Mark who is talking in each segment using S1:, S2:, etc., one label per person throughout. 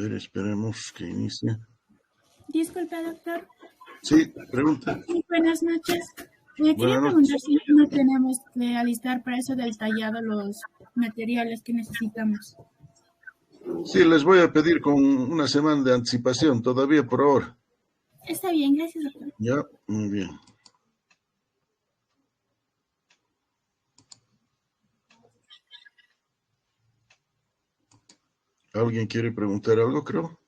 S1: ver, esperemos que inicie.
S2: Disculpa, doctor.
S1: Sí, pregunta.
S2: Buenas noches. Quería
S1: Buenas
S2: preguntar
S1: noches.
S2: si no tenemos que alistar para eso del tallado los materiales que necesitamos.
S1: Sí, les voy a pedir con una semana de anticipación, todavía por ahora.
S2: Está bien, gracias, doctor.
S1: Ya, muy bien. ¿Alguien quiere preguntar algo, creo?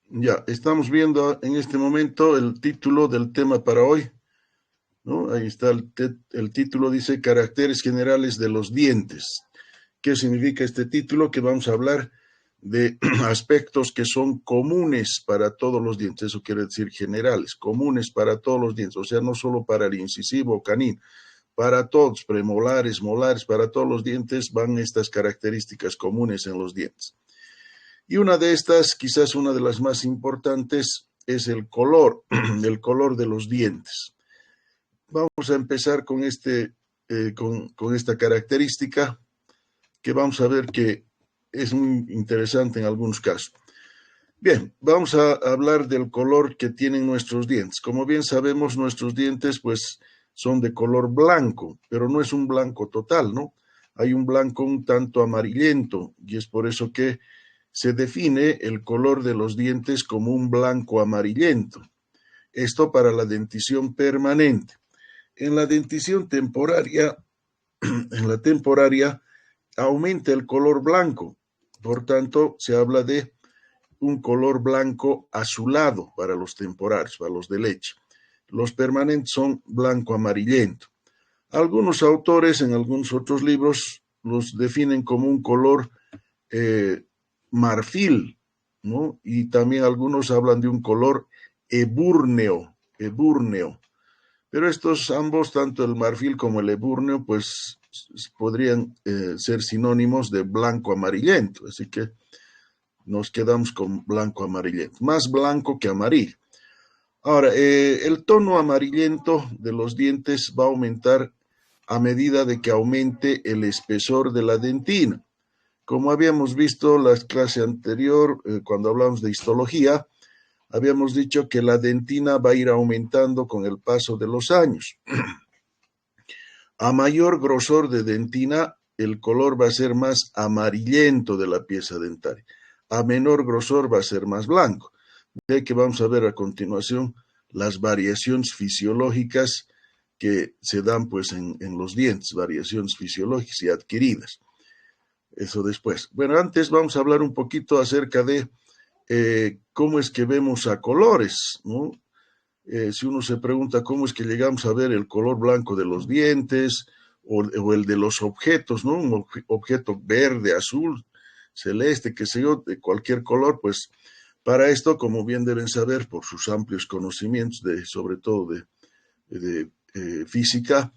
S1: Ya, estamos viendo en este momento el título del tema para hoy, ¿no? Ahí está el título, dice Caracteres Generales de los Dientes. ¿Qué significa este título? Que vamos a hablar de aspectos que son comunes para todos los dientes, eso quiere decir generales, comunes para todos los dientes, o sea, no solo para el incisivo o canino, para todos, premolares, molares, para todos los dientes van estas características comunes en los dientes. Y una de estas, quizás una de las más importantes, es el color de los dientes. Vamos a empezar con esta característica que vamos a ver que es muy interesante en algunos casos. Bien, vamos a hablar del color que tienen nuestros dientes. Como bien sabemos, nuestros dientes pues son de color blanco, pero no es un blanco total, ¿no? Hay un blanco un tanto amarillento y es por eso que se define el color de los dientes como un blanco amarillento. Esto para la dentición permanente. En la dentición temporaria, aumenta el color blanco. Por tanto, se habla de un color blanco azulado para los temporarios, para los de leche. Los permanentes son blanco amarillento. Algunos autores en algunos otros libros los definen como un color marfil, ¿no? Y también algunos hablan de un color ebúrneo. Pero estos ambos, tanto el marfil como el ebúrneo, pues podrían ser sinónimos de blanco amarillento, así que nos quedamos con blanco amarillento, más blanco que amarillo. Ahora, el tono amarillento de los dientes va a aumentar a medida de que aumente el espesor de la dentina. Como habíamos visto en la clase anterior, cuando hablamos de histología, habíamos dicho que la dentina va a ir aumentando con el paso de los años. A mayor grosor de dentina, el color va a ser más amarillento de la pieza dentaria. A menor grosor va a ser más blanco. De que vamos a ver a continuación las variaciones fisiológicas que se dan pues en los dientes, variaciones fisiológicas y adquiridas. Eso después. Bueno, antes vamos a hablar un poquito acerca de cómo es que vemos a colores, ¿no? Si uno se pregunta cómo es que llegamos a ver el color blanco de los dientes o el de los objetos, ¿no? Un objeto verde, azul, celeste, qué sé yo, de cualquier color, pues para esto, como bien deben saber por sus amplios conocimientos, sobre todo de física,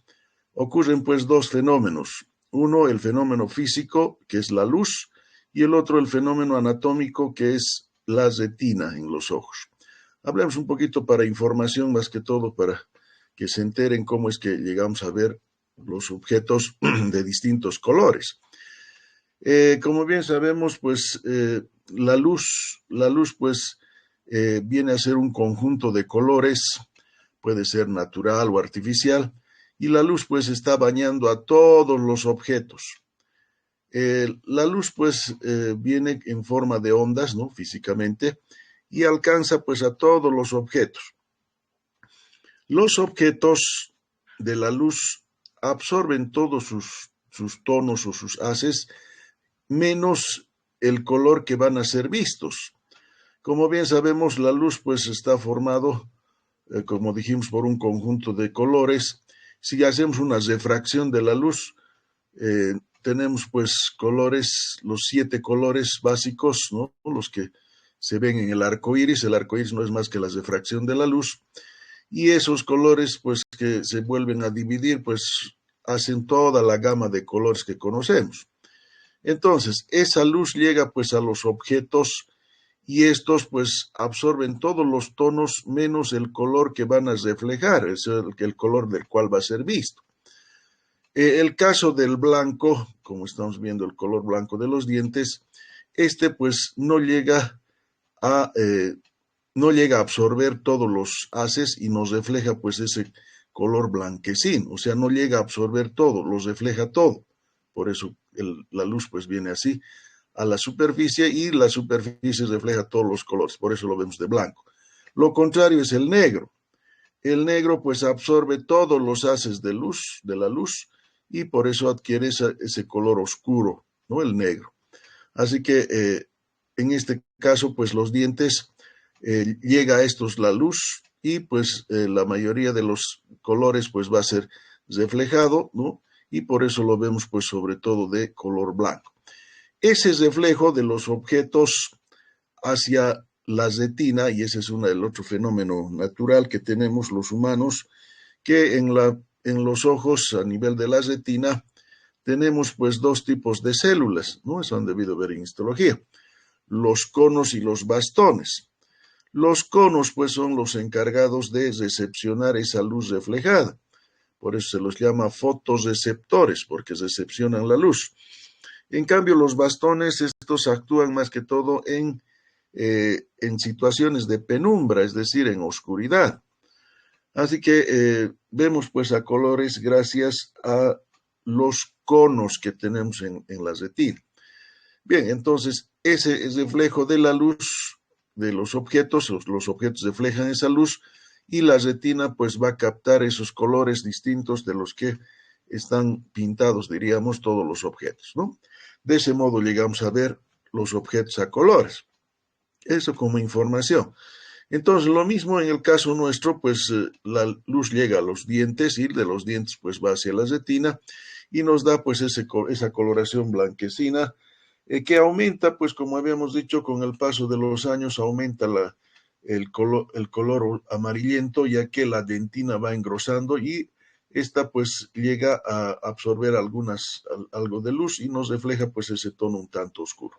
S1: ocurren pues dos fenómenos. Uno, el fenómeno físico, que es la luz, y el otro, el fenómeno anatómico, que es la retina en los ojos. Hablemos un poquito para información, más que todo para que se enteren cómo es que llegamos a ver los objetos de distintos colores. Como bien sabemos, pues la luz pues viene a ser un conjunto de colores, puede ser natural o artificial, y la luz pues está bañando a todos los objetos. La luz pues viene en forma de ondas, ¿no? Físicamente, y alcanza pues a todos los objetos. Los objetos de la luz absorben todos sus tonos o sus haces, menos el color que van a ser vistos. Como bien sabemos, la luz pues está formado, como dijimos, por un conjunto de colores. Si hacemos una refracción de la luz, tenemos pues colores, los 7 colores básicos, ¿no? Los que se ven en el arco iris. El arco iris no es más que la refracción de la luz. Y esos colores pues que se vuelven a dividir pues hacen toda la gama de colores que conocemos. Entonces, esa luz llega pues a los objetos y estos pues absorben todos los tonos menos el color que van a reflejar, es el color del cual va a ser visto. El caso del blanco, como estamos viendo el color blanco de los dientes, pues no llega a absorber todos los haces y nos refleja pues ese color blanquecino, o sea, no llega a absorber todo, los refleja todo. Por eso la luz pues viene así a la superficie y la superficie refleja todos los colores, por eso lo vemos de blanco. Lo contrario es el negro. El negro pues absorbe todos los haces de la luz, y por eso adquiere ese color oscuro, ¿no? El negro. Así que en este caso pues los dientes llega a estos la luz y pues la mayoría de los colores pues va a ser reflejado, ¿no? Y por eso lo vemos pues sobre todo de color blanco. Ese reflejo de los objetos hacia la retina, y ese es el otro fenómeno natural que tenemos los humanos, que en los ojos a nivel de la retina tenemos pues dos tipos de células, ¿no? Eso han debido ver en histología, los conos y los bastones. Los conos pues son los encargados de recepcionar esa luz reflejada, por eso se los llama fotorreceptores, porque recepcionan la luz. En cambio, los bastones, estos actúan más que todo en situaciones de penumbra, es decir, en oscuridad. Así que vemos pues a colores gracias a los conos que tenemos en la retina. Bien, entonces ese es reflejo de la luz de los objetos reflejan esa luz y la retina pues va a captar esos colores distintos de los que están pintados, diríamos, todos los objetos, ¿no? De ese modo llegamos a ver los objetos a colores. Eso como información. Entonces, lo mismo en el caso nuestro, pues la luz llega a los dientes y de los dientes pues va hacia la retina y nos da pues esa coloración blanquecina que aumenta, pues como habíamos dicho, con el paso de los años aumenta el color amarillento, ya que la dentina va engrosando y esta pues llega a absorber algo de luz y nos refleja pues ese tono un tanto oscuro.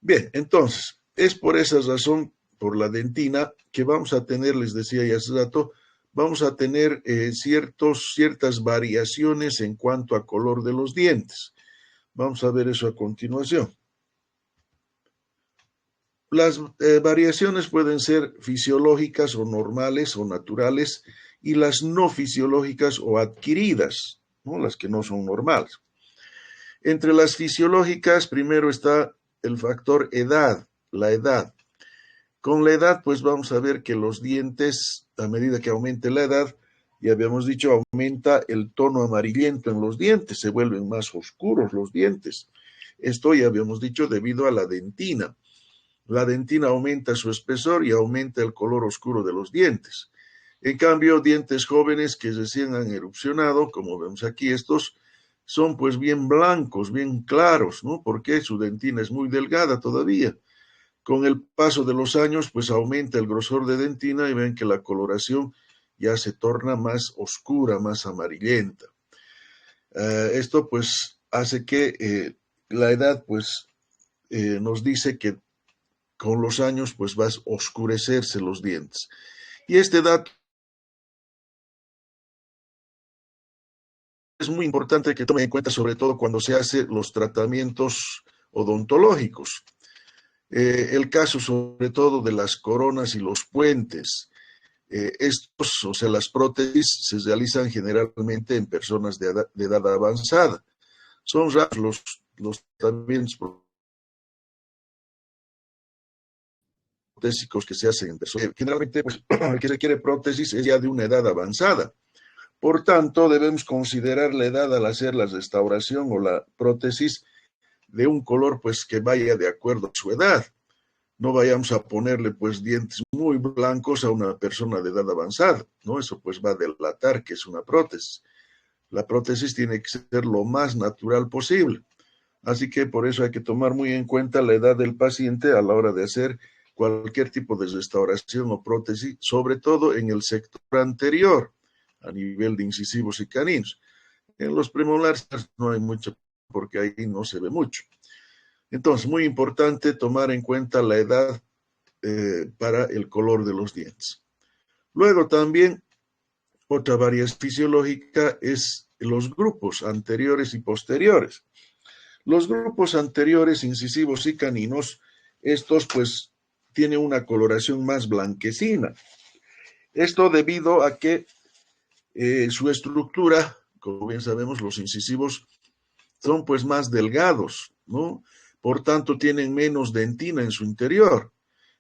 S1: Bien, entonces, es por esa razón, por la dentina, que vamos a tener, les decía ya hace rato, vamos a tener ciertas variaciones en cuanto a color de los dientes. Vamos a ver eso a continuación. Las variaciones pueden ser fisiológicas o normales o naturales, y las no fisiológicas o adquiridas, ¿no? Las que no son normales. Entre las fisiológicas, primero está el factor edad, la edad. Con la edad, pues vamos a ver que los dientes, a medida que aumente la edad, ya habíamos dicho, aumenta el tono amarillento en los dientes, se vuelven más oscuros los dientes. Esto ya habíamos dicho debido a la dentina. La dentina aumenta su espesor y aumenta el color oscuro de los dientes. En cambio, dientes jóvenes que recién han erupcionado, como vemos aquí, estos son pues bien blancos, bien claros, ¿no? Porque su dentina es muy delgada todavía. Con el paso de los años, pues aumenta el grosor de dentina y ven que la coloración ya se torna más oscura, más amarillenta. Esto pues hace que la edad pues nos dice que con los años pues va a oscurecerse los dientes. Y este dato es muy importante que tomen en cuenta, sobre todo cuando se hacen los tratamientos odontológicos. El caso sobre todo de las coronas y los puentes. Estos, o sea, las prótesis se realizan generalmente en personas de edad avanzada. Son raros los tratamientos protésicos que se hacen en personas. Generalmente, pues, el que requiere prótesis es ya de una edad avanzada. Por tanto, debemos considerar la edad al hacer la restauración o la prótesis de un color pues que vaya de acuerdo a su edad. No vayamos a ponerle pues dientes muy blancos a una persona de edad avanzada, ¿no? Eso pues va a delatar que es una prótesis. La prótesis tiene que ser lo más natural posible. Así que por eso hay que tomar muy en cuenta la edad del paciente a la hora de hacer cualquier tipo de restauración o prótesis, sobre todo en el sector anterior, a nivel de incisivos y caninos. En los premolares no hay mucho, porque ahí no se ve mucho. Entonces, muy importante tomar en cuenta la edad para el color de los dientes. Luego también, otra variación fisiológica es los grupos anteriores y posteriores. Los grupos anteriores, incisivos y caninos, estos pues tienen una coloración más blanquecina. Esto debido a que su estructura, como bien sabemos, los incisivos son pues más delgados, ¿no? Por tanto, tienen menos dentina en su interior.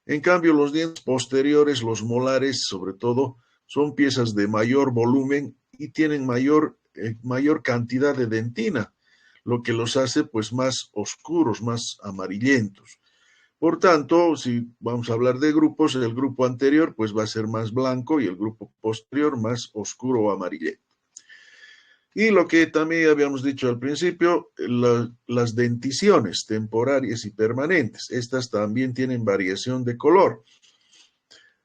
S1: En cambio, los dientes posteriores, los molares, sobre todo, son piezas de mayor volumen y tienen mayor cantidad de dentina, lo que los hace pues más oscuros, más amarillentos. Por tanto, si vamos a hablar de grupos, el grupo anterior pues va a ser más blanco y el grupo posterior más oscuro o amarillento. Y lo que también habíamos dicho al principio, las denticiones temporarias y permanentes, estas también tienen variación de color.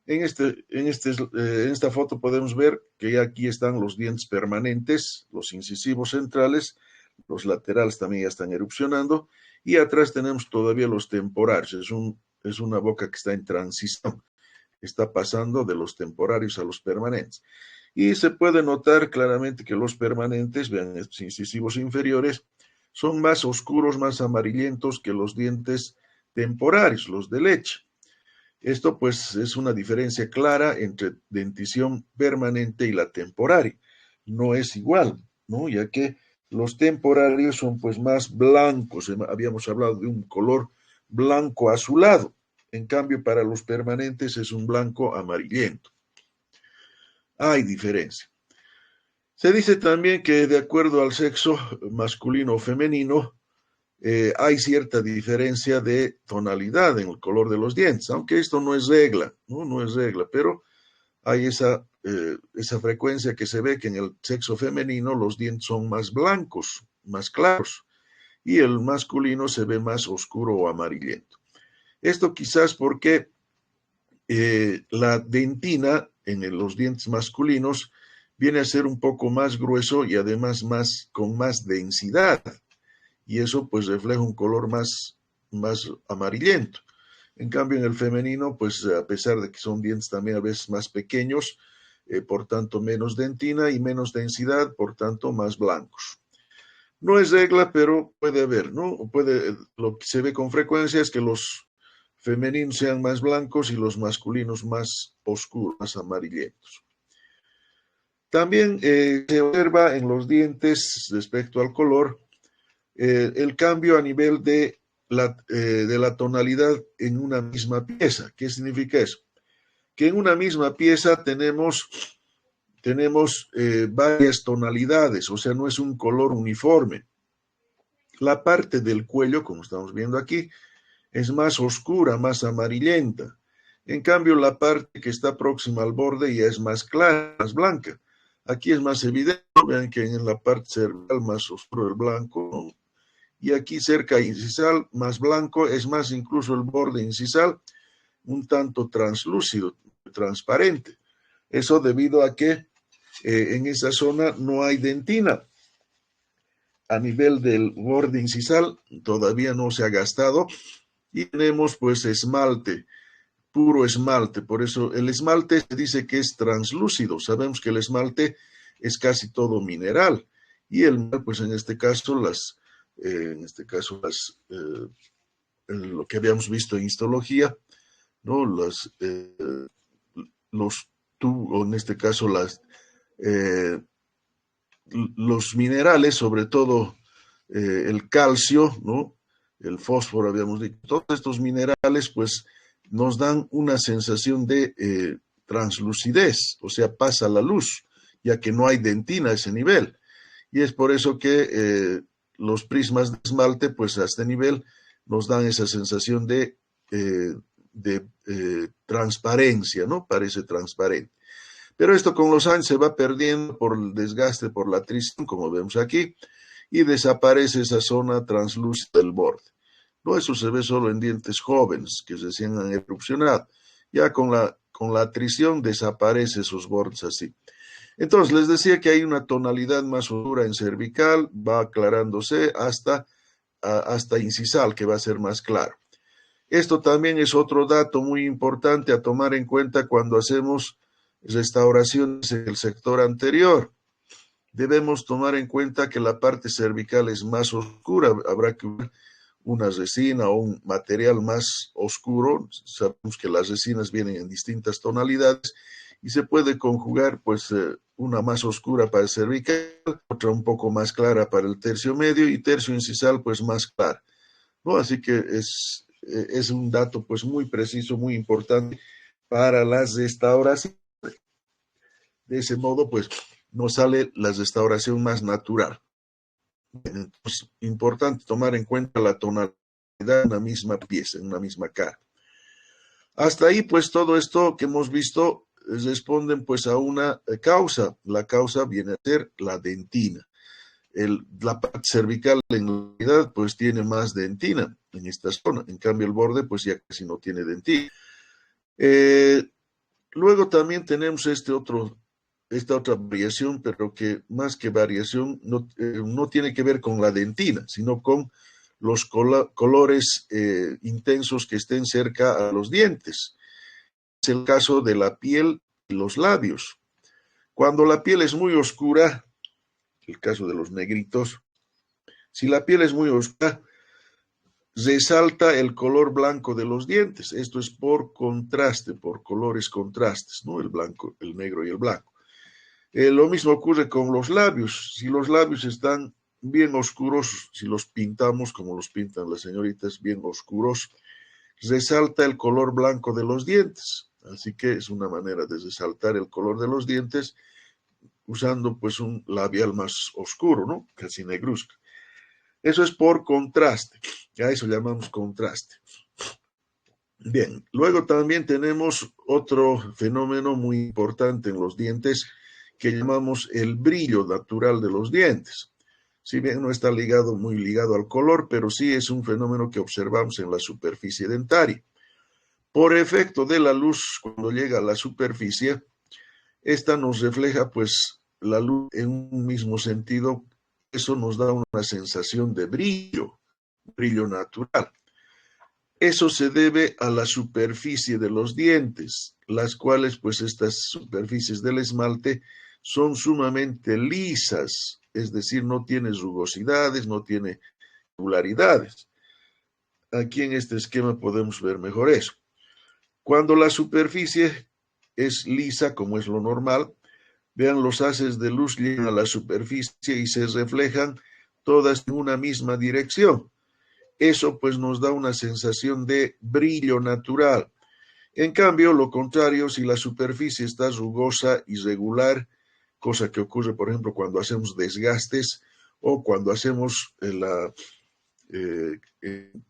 S1: En esta foto podemos ver que aquí están los dientes permanentes, los incisivos centrales, los laterales también ya están erupcionando, y atrás tenemos todavía los temporarios. Es una boca que está en transición, está pasando de los temporarios a los permanentes. Y se puede notar claramente que los permanentes, vean, estos incisivos inferiores, son más oscuros, más amarillentos que los dientes temporarios, los de leche. Esto pues es una diferencia clara entre dentición permanente y la temporaria. No es igual, ¿no? Ya que los temporarios son pues más blancos, habíamos hablado de un color blanco azulado. En cambio, para los permanentes es un blanco amarillento. Hay diferencia. Se dice también que de acuerdo al sexo masculino o femenino, hay cierta diferencia de tonalidad en el color de los dientes, aunque esto no es regla, no es regla, pero hay esa frecuencia que se ve que en el sexo femenino los dientes son más blancos, más claros, y el masculino se ve más oscuro o amarillento. Esto quizás porque la dentina en los dientes masculinos viene a ser un poco más grueso y además con más densidad, y eso pues refleja un color más amarillento. En cambio, en el femenino, pues a pesar de que son dientes también a veces más pequeños, por tanto menos dentina y menos densidad, por tanto más blancos. No es regla, pero puede haber, ¿no? Lo que se ve con frecuencia es que los femeninos sean más blancos y los masculinos más oscuros, más amarillentos. También se observa en los dientes, respecto al color, el cambio a nivel de la tonalidad en una misma pieza. ¿Qué significa eso? Que en una misma pieza tenemos varias tonalidades, o sea, no es un color uniforme. La parte del cuello, como estamos viendo aquí, es más oscura, más amarillenta. En cambio, la parte que está próxima al borde ya es más clara, más blanca. Aquí es más evidente, vean que en la parte cervical más oscuro el blanco, ¿no? Y aquí cerca incisal, más blanco, es más incluso el borde incisal, un tanto translúcido, transparente. Eso debido a que en esa zona no hay dentina. A nivel del borde incisal todavía no se ha gastado y tenemos pues esmalte, puro esmalte. Por eso el esmalte se dice que es translúcido. Sabemos que el esmalte es casi todo mineral y pues en este caso lo que habíamos visto en histología, ¿no? En este caso los minerales, sobre todo el calcio, ¿no? El fósforo, habíamos dicho, todos estos minerales pues nos dan una sensación de translucidez, o sea, pasa la luz, ya que no hay dentina a ese nivel. Y es por eso que los prismas de esmalte, pues a este nivel, nos dan esa sensación de transparencia, ¿no? Parece transparente. Pero esto con los años se va perdiendo por el desgaste, por la atrición, como vemos aquí, y desaparece esa zona translúcida del borde. No, eso se ve solo en dientes jóvenes que recién han erupcionado. Ya con la atrición desaparece esos bordes así. Entonces, les decía que hay una tonalidad más oscura en cervical, va aclarándose hasta incisal, que va a ser más claro. Esto también es otro dato muy importante a tomar en cuenta cuando hacemos restauraciones en el sector anterior. debemos tomar en cuenta que la parte cervical es más oscura. Habrá que usar una resina o un material más oscuro. Sabemos que las resinas vienen en distintas tonalidades y se puede conjugar pues una más oscura para el cervical, otra un poco más clara para el tercio medio y tercio incisal pues más clara, ¿no? Así que es un dato pues muy preciso, muy importante para las restauraciones. De ese modo pues nos sale la restauración más natural. Entonces, importante tomar en cuenta la tonalidad de una misma pieza, en una misma cara. Hasta ahí, pues todo esto que hemos visto responden pues a una causa. La causa viene a ser la dentina. La parte cervical en realidad pues tiene más dentina en esta zona. En cambio el borde pues ya casi no tiene dentina. Luego también tenemos esta otra variación, pero que más que variación no tiene que ver con la dentina, sino con los colores intensos que estén cerca a los dientes. Es el caso de la piel y los labios. Cuando la piel es muy oscura, el caso de los negritos, si la piel es muy oscura, resalta el color blanco de los dientes. Esto es por contraste, por colores contrastes, ¿no? El blanco, el negro y el blanco. Lo mismo ocurre con los labios. Si los labios están bien oscuros, si los pintamos como los pintan las señoritas, bien oscuros, resalta el color blanco de los dientes. Así que es una manera de resaltar el color de los dientes usando pues un labial más oscuro, ¿no? Casi negruzco. Eso es por contraste. A eso llamamos contraste. Bien, luego también tenemos otro fenómeno muy importante en los dientes que llamamos el brillo natural de los dientes. Si bien no está muy ligado al color, pero sí es un fenómeno que observamos en la superficie dentaria. Por efecto de la luz, cuando llega a la superficie, esta nos refleja pues la luz en un mismo sentido. Eso nos da una sensación de brillo natural. Eso se debe a la superficie de los dientes, las cuales pues estas superficies del esmalte son sumamente lisas, es decir, no tiene rugosidades, no tiene irregularidades. Aquí en este esquema podemos ver mejor eso. Cuando la superficie es lisa, como es lo normal, vean, los haces de luz llegan a la superficie y se reflejan todas en una misma dirección. Eso pues nos da una sensación de brillo natural. En cambio, lo contrario, si la superficie está rugosa, irregular, cosa que ocurre, por ejemplo, cuando hacemos desgastes o cuando hacemos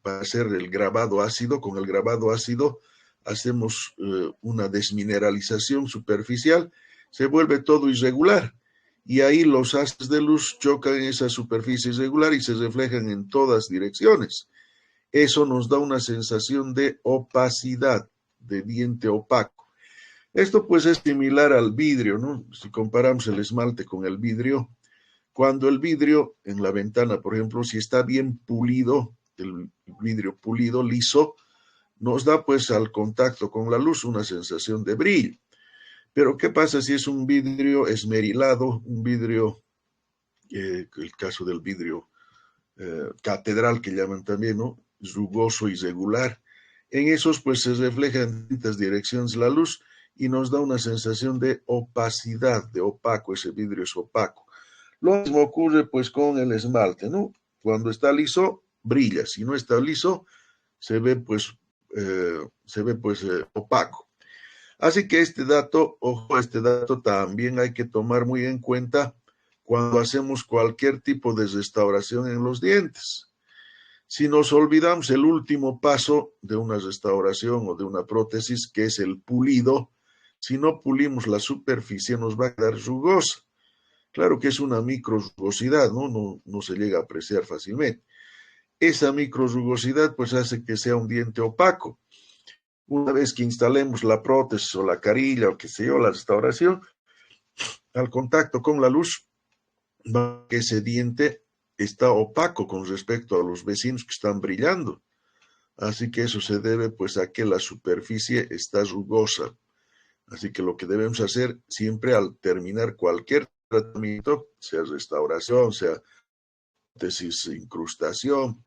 S1: para hacer el grabado ácido, con el grabado ácido hacemos una desmineralización superficial, se vuelve todo irregular. Y ahí los haces de luz chocan en esa superficie irregular y se reflejan en todas direcciones. Eso nos da una sensación de opacidad, de diente opaco. Esto pues es similar al vidrio, ¿no? Si comparamos el esmalte con el vidrio, cuando el vidrio en la ventana, por ejemplo, si está bien pulido, el vidrio pulido, liso, nos da pues al contacto con la luz una sensación de brillo. Pero ¿qué pasa si es un vidrio esmerilado, un vidrio, el caso del vidrio catedral que llaman también, ¿no? Rugoso, irregular? En esos pues se refleja en distintas direcciones la luz y nos da una sensación de opacidad, de opaco, ese vidrio es opaco. Lo mismo ocurre pues con el esmalte, ¿no? Cuando está liso, brilla. Si no está liso, se ve pues opaco. Así que ojo, este dato también hay que tomar muy en cuenta cuando hacemos cualquier tipo de restauración en los dientes. Si nos olvidamos el último paso de una restauración o de una prótesis, que es el pulido, si no pulimos la superficie nos va a quedar rugosa. Claro que es una microrrugosidad, ¿no? No se llega a apreciar fácilmente. Esa microrrugosidad pues hace que sea un diente opaco. Una vez que instalemos la prótesis o la carilla o qué sé yo, la restauración, al contacto con la luz, va que ese diente está opaco con respecto a los vecinos que están brillando. Así que eso se debe pues a que la superficie está rugosa. Así que lo que debemos hacer siempre al terminar cualquier tratamiento, sea restauración, sea prótesis, incrustación,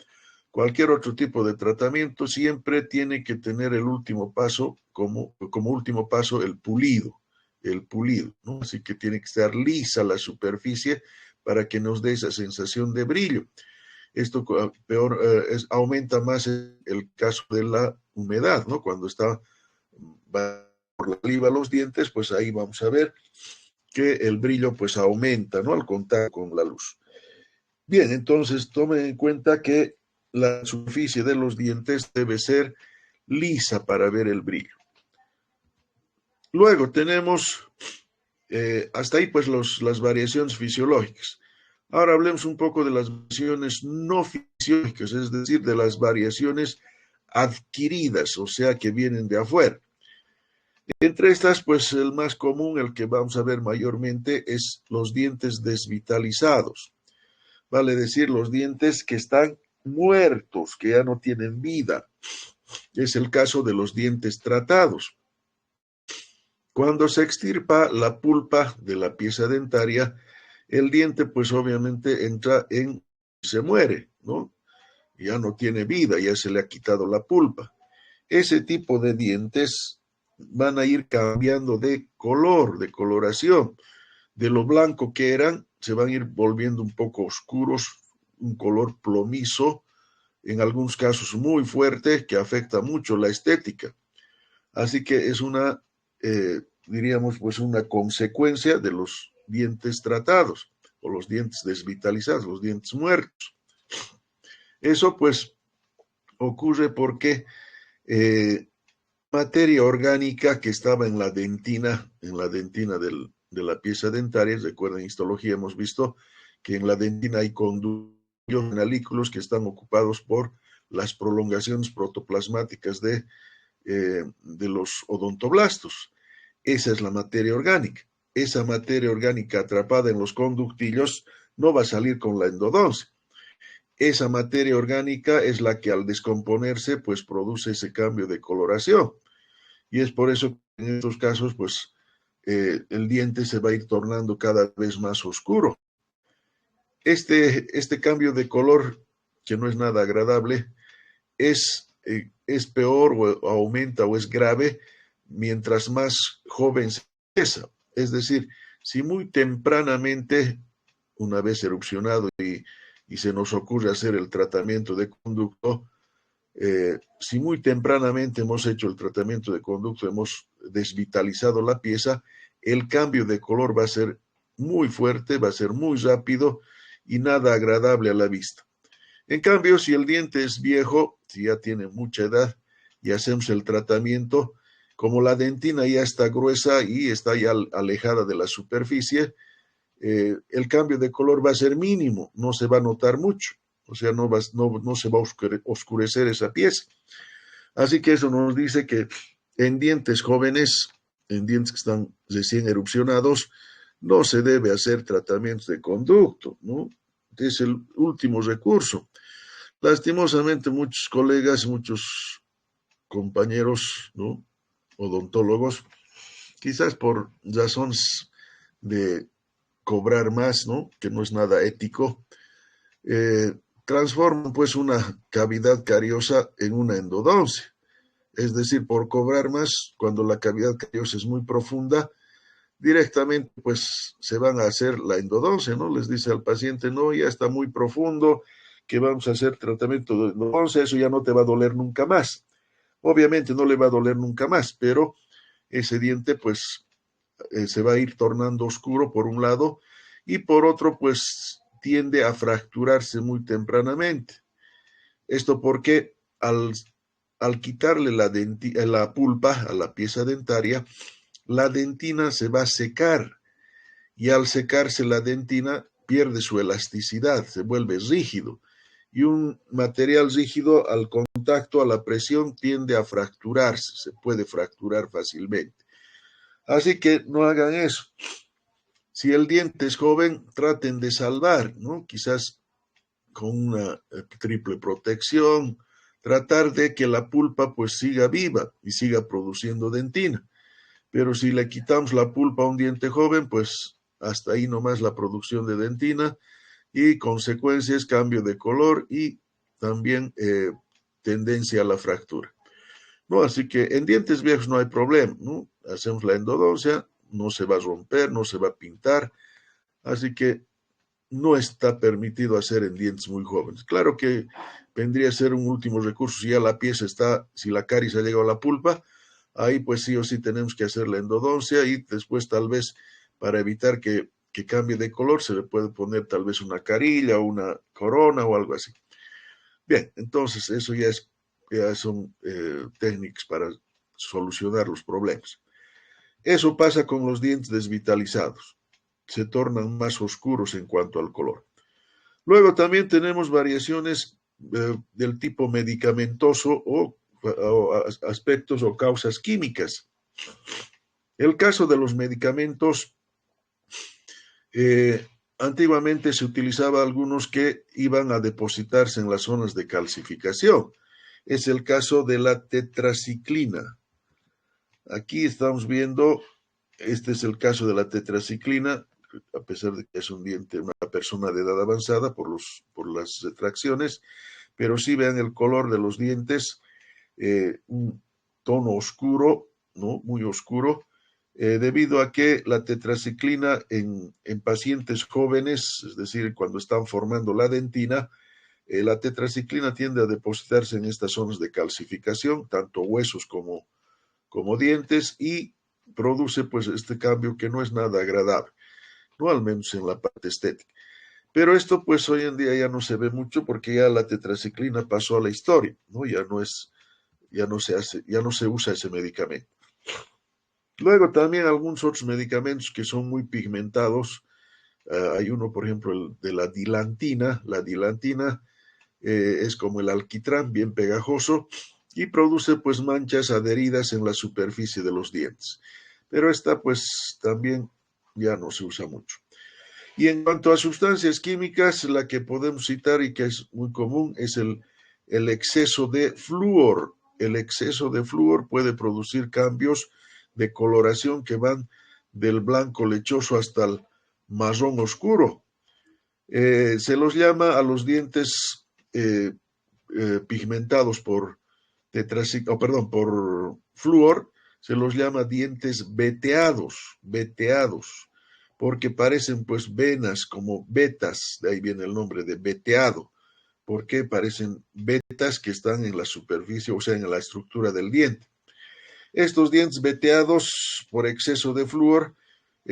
S1: cualquier otro tipo de tratamiento, siempre tiene que tener el último paso, como último paso, el pulido, ¿no? Así que tiene que estar lisa la superficie para que nos dé esa sensación de brillo. Esto aumenta más el caso de la humedad, ¿no? Cuando está por la saliva los dientes, pues ahí vamos a ver que el brillo pues aumenta, ¿no? Al contacto con la luz. Bien, entonces tomen en cuenta que la superficie de los dientes debe ser lisa para ver el brillo. Luego tenemos hasta ahí pues las variaciones fisiológicas. Ahora hablemos un poco de las variaciones no fisiológicas, es decir, de las variaciones adquiridas, o sea, que vienen de afuera. Entre estas, pues el más común, el que vamos a ver mayormente, es los dientes desvitalizados. Vale decir, los dientes que están muertos, que ya no tienen vida. Es el caso de los dientes tratados. Cuando se extirpa la pulpa de la pieza dentaria, el diente pues obviamente se muere, ¿no? Ya no tiene vida, ya se le ha quitado la pulpa. Ese tipo de dientes van a ir cambiando de color, de coloración. De lo blanco que eran, se van a ir volviendo un poco oscuros, un color plomizo, en algunos casos muy fuerte, que afecta mucho la estética. Así que es diríamos, pues una consecuencia de los dientes tratados, o los dientes desvitalizados, los dientes muertos. Eso pues ocurre porque materia orgánica que estaba en la dentina de la pieza dentaria, recuerden, en histología hemos visto que en la dentina hay conductos analículos que están ocupados por las prolongaciones protoplasmáticas de los odontoblastos. Esa es la materia orgánica. Esa materia orgánica atrapada en los conductillos no va a salir con la endodoncia. Esa materia orgánica es la que al descomponerse pues produce ese cambio de coloración. Y es por eso que en estos casos pues el diente se va a ir tornando cada vez más oscuro. Este cambio de color, que no es nada agradable, es peor o aumenta o es grave mientras más joven se empieza. Es decir, si muy tempranamente, una vez erupcionado y se nos ocurre hacer el tratamiento de conducto, si muy tempranamente hemos hecho el tratamiento de conducto, hemos desvitalizado la pieza, el cambio de color va a ser muy fuerte, va a ser muy rápido y nada agradable a la vista. En cambio, si el diente es viejo, si ya tiene mucha edad y hacemos el tratamiento, como la dentina ya está gruesa y está ya alejada de la superficie, el cambio de color va a ser mínimo, no se va a notar mucho, o sea, no se va a oscurecer esa pieza. Así que eso nos dice que en dientes jóvenes, en dientes que están recién erupcionados, no se debe hacer tratamientos de conducto, ¿no? Es el último recurso. Lastimosamente, muchos colegas, muchos compañeros, ¿no?, odontólogos, quizás por razones de cobrar más, ¿no?, que no es nada ético, transforman pues una cavidad cariosa en una endodoncia. Es decir, por cobrar más, cuando la cavidad cariosa es muy profunda, directamente pues se van a hacer la endodoncia, ¿no? Les dice al paciente, no, ya está muy profundo, que vamos a hacer tratamiento de endodoncia, eso ya no te va a doler nunca más. Obviamente no le va a doler nunca más, pero ese diente pues se va a ir tornando oscuro por un lado y por otro pues tiende a fracturarse muy tempranamente. Esto porque al quitarle la pulpa a la pieza dentaria, la dentina se va a secar y al secarse la dentina pierde su elasticidad, se vuelve rígido y un material rígido al contacto, a la presión, tiende a fracturarse, se puede fracturar fácilmente. Así que no hagan eso. Si el diente es joven, traten de salvar, ¿no? Quizás con una triple protección, tratar de que la pulpa pues siga viva y siga produciendo dentina. Pero si le quitamos la pulpa a un diente joven, pues hasta ahí nomás la producción de dentina y consecuencias, cambio de color y también tendencia a la fractura. ¿No? Así que en dientes viejos no hay problema, ¿no? Hacemos la endodoncia, no se va a romper, no se va a pintar, así que no está permitido hacer en dientes muy jóvenes. Claro que vendría a ser un último recurso si ya la pieza está, si la caries ha llegado a la pulpa, ahí pues sí o sí tenemos que hacer la endodoncia y después tal vez para evitar que cambie de color se le puede poner tal vez una carilla o una corona o algo así. Bien, entonces eso ya son técnicas para solucionar los problemas. Eso pasa con los dientes desvitalizados. Se tornan más oscuros en cuanto al color. Luego también tenemos variaciones del tipo medicamentoso o aspectos o causas químicas. El caso de los medicamentos, antiguamente se utilizaba algunos que iban a depositarse en las zonas de calcificación. Es el caso de la tetraciclina. Aquí estamos viendo, este es el caso de la tetraciclina, a pesar de que es un diente, una persona de edad avanzada por las retracciones, pero sí vean el color de los dientes, un tono oscuro, ¿no? Muy oscuro, debido a que la tetraciclina en pacientes jóvenes, es decir, cuando están formando la dentina, la tetraciclina tiende a depositarse en estas zonas de calcificación, tanto huesos como dientes, y produce pues este cambio que no es nada agradable, no al menos en la parte estética. Pero esto pues hoy en día ya no se ve mucho porque ya la tetraciclina pasó a la historia, ¿no? Ya no se usa ese medicamento. Luego también algunos otros medicamentos que son muy pigmentados. Hay uno, por ejemplo, el de la dilantina. La dilantina es como el alquitrán, bien pegajoso, y produce pues manchas adheridas en la superficie de los dientes. Pero esta pues también ya no se usa mucho. Y en cuanto a sustancias químicas, la que podemos citar y que es muy común es el exceso de flúor. El exceso de flúor puede producir cambios de coloración que van del blanco lechoso hasta el marrón oscuro. Se los llama a los dientes pigmentados por por flúor, se los llama dientes veteados, porque parecen pues venas como vetas, de ahí viene el nombre de veteado, porque parecen vetas que están en la superficie, o sea, en la estructura del diente. Estos dientes veteados por exceso de flúor,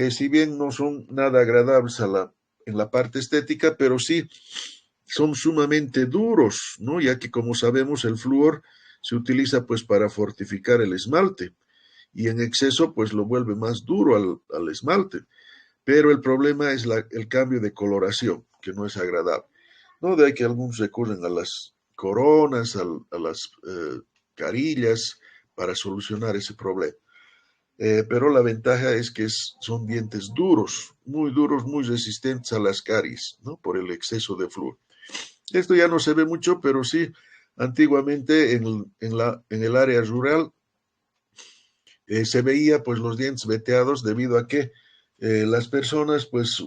S1: si bien no son nada agradables en la parte estética, pero sí son sumamente duros, ¿no? Ya que como sabemos el flúor se utiliza pues para fortificar el esmalte y en exceso pues lo vuelve más duro al esmalte. Pero el problema es el cambio de coloración, que no es agradable. No de ahí que algunos recurren a las coronas, a las carillas para solucionar ese problema. Pero la ventaja es que son dientes duros, muy resistentes a las caries, ¿no? Por el exceso de flúor. Esto ya no se ve mucho, pero sí, antiguamente en el área rural se veía pues los dientes veteados debido a que las personas pues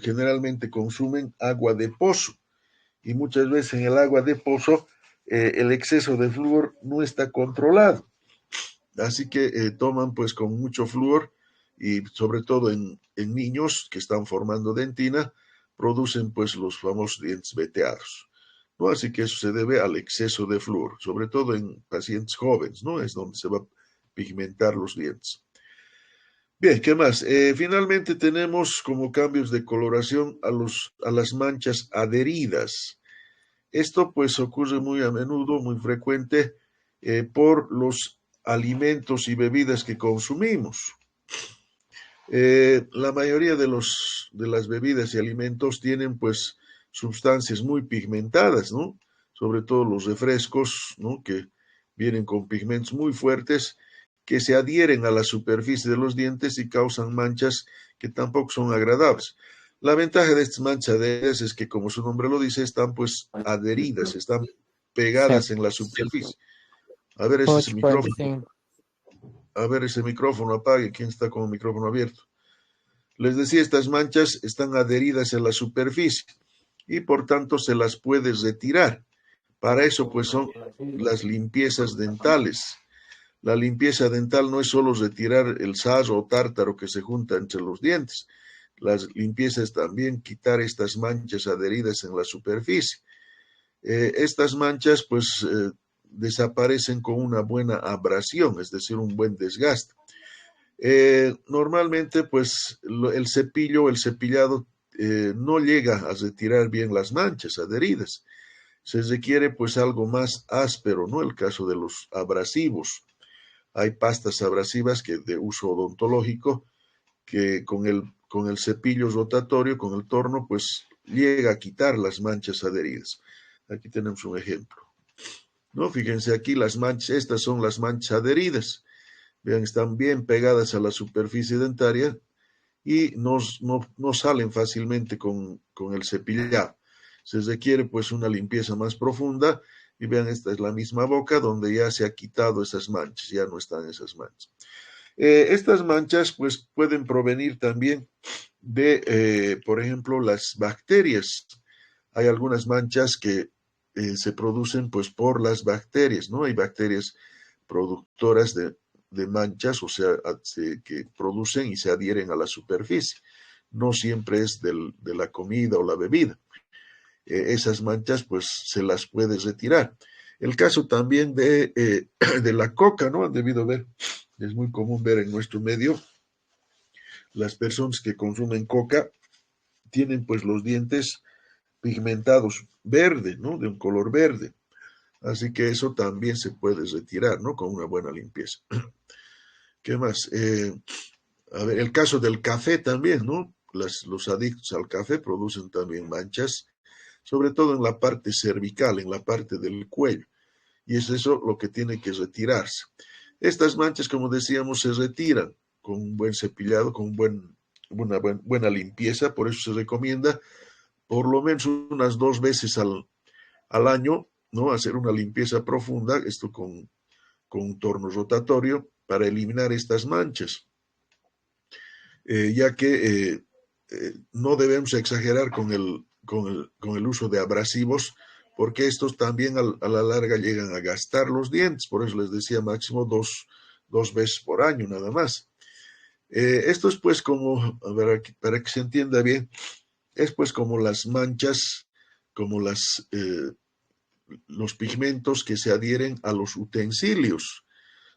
S1: generalmente consumen agua de pozo y muchas veces en el agua de pozo el exceso de flúor no está controlado. Así que toman pues con mucho flúor y sobre todo en niños que están formando dentina, producen pues los famosos dientes veteados, ¿no? Así que eso se debe al exceso de flúor, sobre todo en pacientes jóvenes, ¿no? Es donde se va a pigmentar los dientes. Bien, ¿qué más? Finalmente tenemos como cambios de coloración a las manchas adheridas. Esto pues ocurre muy a menudo, muy frecuente, por los alimentos y bebidas que consumimos. La mayoría de las bebidas y alimentos tienen pues sustancias muy pigmentadas, ¿no? Sobre todo los refrescos, ¿no? Que vienen con pigmentos muy fuertes que se adhieren a la superficie de los dientes y causan manchas que tampoco son agradables. La ventaja de estas manchas adheridas es que, como su nombre lo dice, están pues adheridas, están
S3: Se,
S1: pegadas en la superficie. A ver, ese es el
S3: pode
S1: micrófono.
S3: sim.
S1: A ver, ese micrófono apague. ¿Quién está con el micrófono abierto? Les decía, estas manchas están adheridas en la superficie y por tanto se las puedes retirar. Para eso pues son las limpiezas dentales. La limpieza dental no es solo retirar el sarro o tártaro que se junta entre los dientes. Las limpiezas también quitar estas manchas adheridas en la superficie. Estas manchas pues desaparecen con una buena abrasión, es decir, un buen desgaste. Normalmente pues el cepillado no llega a retirar bien las manchas adheridas. Se requiere pues algo más áspero, ¿no? El caso de los abrasivos. Hay pastas abrasivas que de uso odontológico que con el cepillo rotatorio, con el torno, pues llega a quitar las manchas adheridas. Aquí tenemos un ejemplo, ¿no? Fíjense aquí las manchas, estas son las manchas adheridas. Vean, están bien pegadas a la superficie dentaria y no salen fácilmente con el cepillado. Se requiere pues una limpieza más profunda y vean, esta es la misma boca donde ya se ha quitado esas manchas, ya no están esas manchas. Estas manchas pues pueden provenir también de, por ejemplo, las bacterias. Hay algunas manchas que se producen pues por las bacterias, ¿no? Hay bacterias productoras de manchas, o sea, que producen y se adhieren a la superficie. No siempre es de la comida o la bebida. Esas manchas pues se las puede retirar. El caso también de la coca, ¿no? Han debido ver, es muy común ver en nuestro medio, las personas que consumen coca tienen pues los dientes pigmentados verde, ¿no? De un color verde. Así que eso también se puede retirar, ¿no? Con una buena limpieza. ¿Qué más? A ver, el caso del café también, ¿no? Los adictos al café producen también manchas, sobre todo en la parte cervical, en la parte del cuello. Y es eso lo que tiene que retirarse. Estas manchas, como decíamos, se retiran con un buen cepillado, con una buena limpieza. Por eso se recomienda por lo menos unas 2 veces al año, ¿no? Hacer una limpieza profunda, esto con un torno rotatorio, para eliminar estas manchas. Ya que no debemos exagerar con el uso de abrasivos, porque estos también a la larga llegan a gastar los dientes. Por eso les decía máximo dos veces por año nada más. Esto es pues como, para que se entienda bien, es pues como las manchas, como los pigmentos que se adhieren a los utensilios.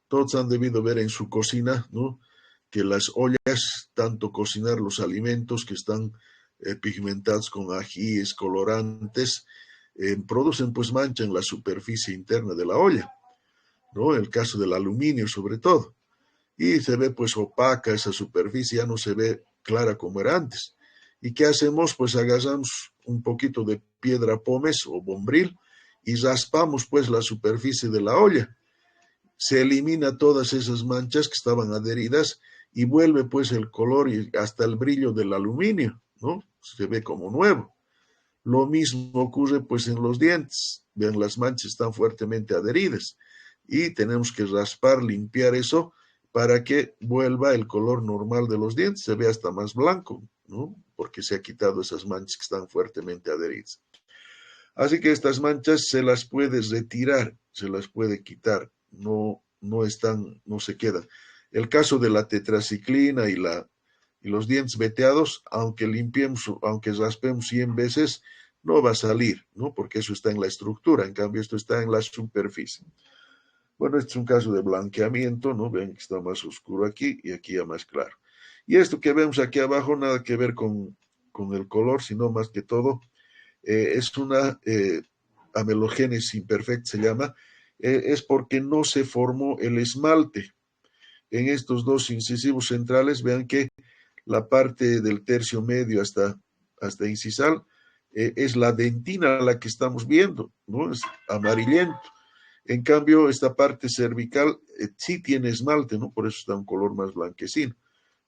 S1: Todos han debido ver en su cocina, ¿no? Que las ollas, tanto cocinar los alimentos que están pigmentados con ajíes, colorantes, producen pues mancha en la superficie interna de la olla, ¿no? El caso del aluminio sobre todo. Y se ve pues opaca esa superficie, ya no se ve clara como era antes. ¿Y qué hacemos? Pues agarramos un poquito de piedra pómez o bombril y raspamos pues la superficie de la olla. Se elimina todas esas manchas que estaban adheridas y vuelve pues el color y hasta el brillo del aluminio, ¿no? Se ve como nuevo. Lo mismo ocurre pues en los dientes. Vean, las manchas están fuertemente adheridas y tenemos que raspar, limpiar eso para que vuelva el color normal de los dientes, se ve hasta más blanco, ¿no? Porque se ha quitado esas manchas que están fuertemente adheridas. Así que estas manchas se las puede retirar, se las puede quitar, no se quedan. El caso de la tetraciclina y los dientes veteados, aunque limpiemos, aunque raspemos 100 veces, no va a salir, ¿no? Porque eso está en la estructura, en cambio esto está en la superficie. Bueno, este es un caso de blanqueamiento, ¿no? Ven que está más oscuro aquí y aquí ya más claro. Y esto que vemos aquí abajo, nada que ver con el color, sino más que todo, es una amelogénesis imperfecta, se llama, es porque no se formó el esmalte. En estos dos incisivos centrales, vean que la parte del tercio medio hasta incisal es la dentina la que estamos viendo, ¿no? Es amarillento. En cambio, esta parte cervical sí tiene esmalte, ¿no? Por eso está un color más blanquecino.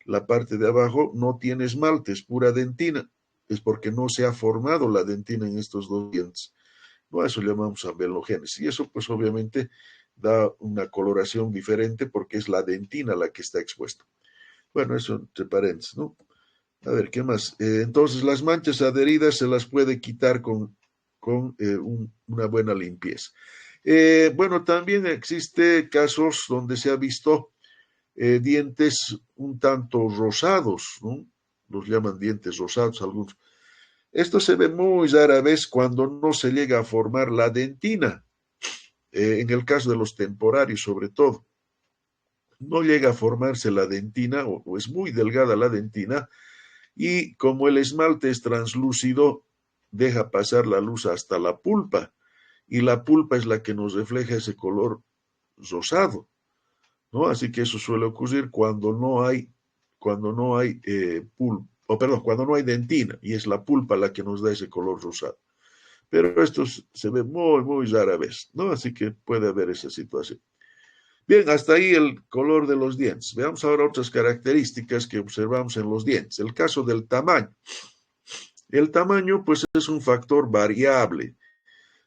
S1: La parte de abajo no tiene esmalte, es pura dentina. Es porque no se ha formado la dentina en estos dos dientes. ¿No? A eso le llamamos amelogénesis. Y eso, pues, obviamente, da una coloración diferente porque es la dentina la que está expuesta. Bueno, eso entre paréntesis, ¿no? A ver, ¿qué más? Entonces, las manchas adheridas se las puede quitar con una buena limpieza. Bueno, también existe casos donde se ha visto dientes un tanto rosados, ¿no? Los llaman dientes rosados algunos. Esto se ve muy rara vez cuando no se llega a formar la dentina, en el caso de los temporarios sobre todo. No llega a formarse la dentina o es muy delgada la dentina y como el esmalte es translúcido, deja pasar la luz hasta la pulpa y la pulpa es la que nos refleja ese color rosado, ¿no? Así que eso suele ocurrir cuando no hay pulpa, o perdón, cuando no hay dentina y es la pulpa la que nos da ese color rosado. Pero esto se ve muy, muy rara vez, ¿no? Así que puede haber esa situación. Bien, hasta ahí el color de los dientes. Veamos ahora otras características que observamos en los dientes. El caso del tamaño. El tamaño, pues, es un factor variable.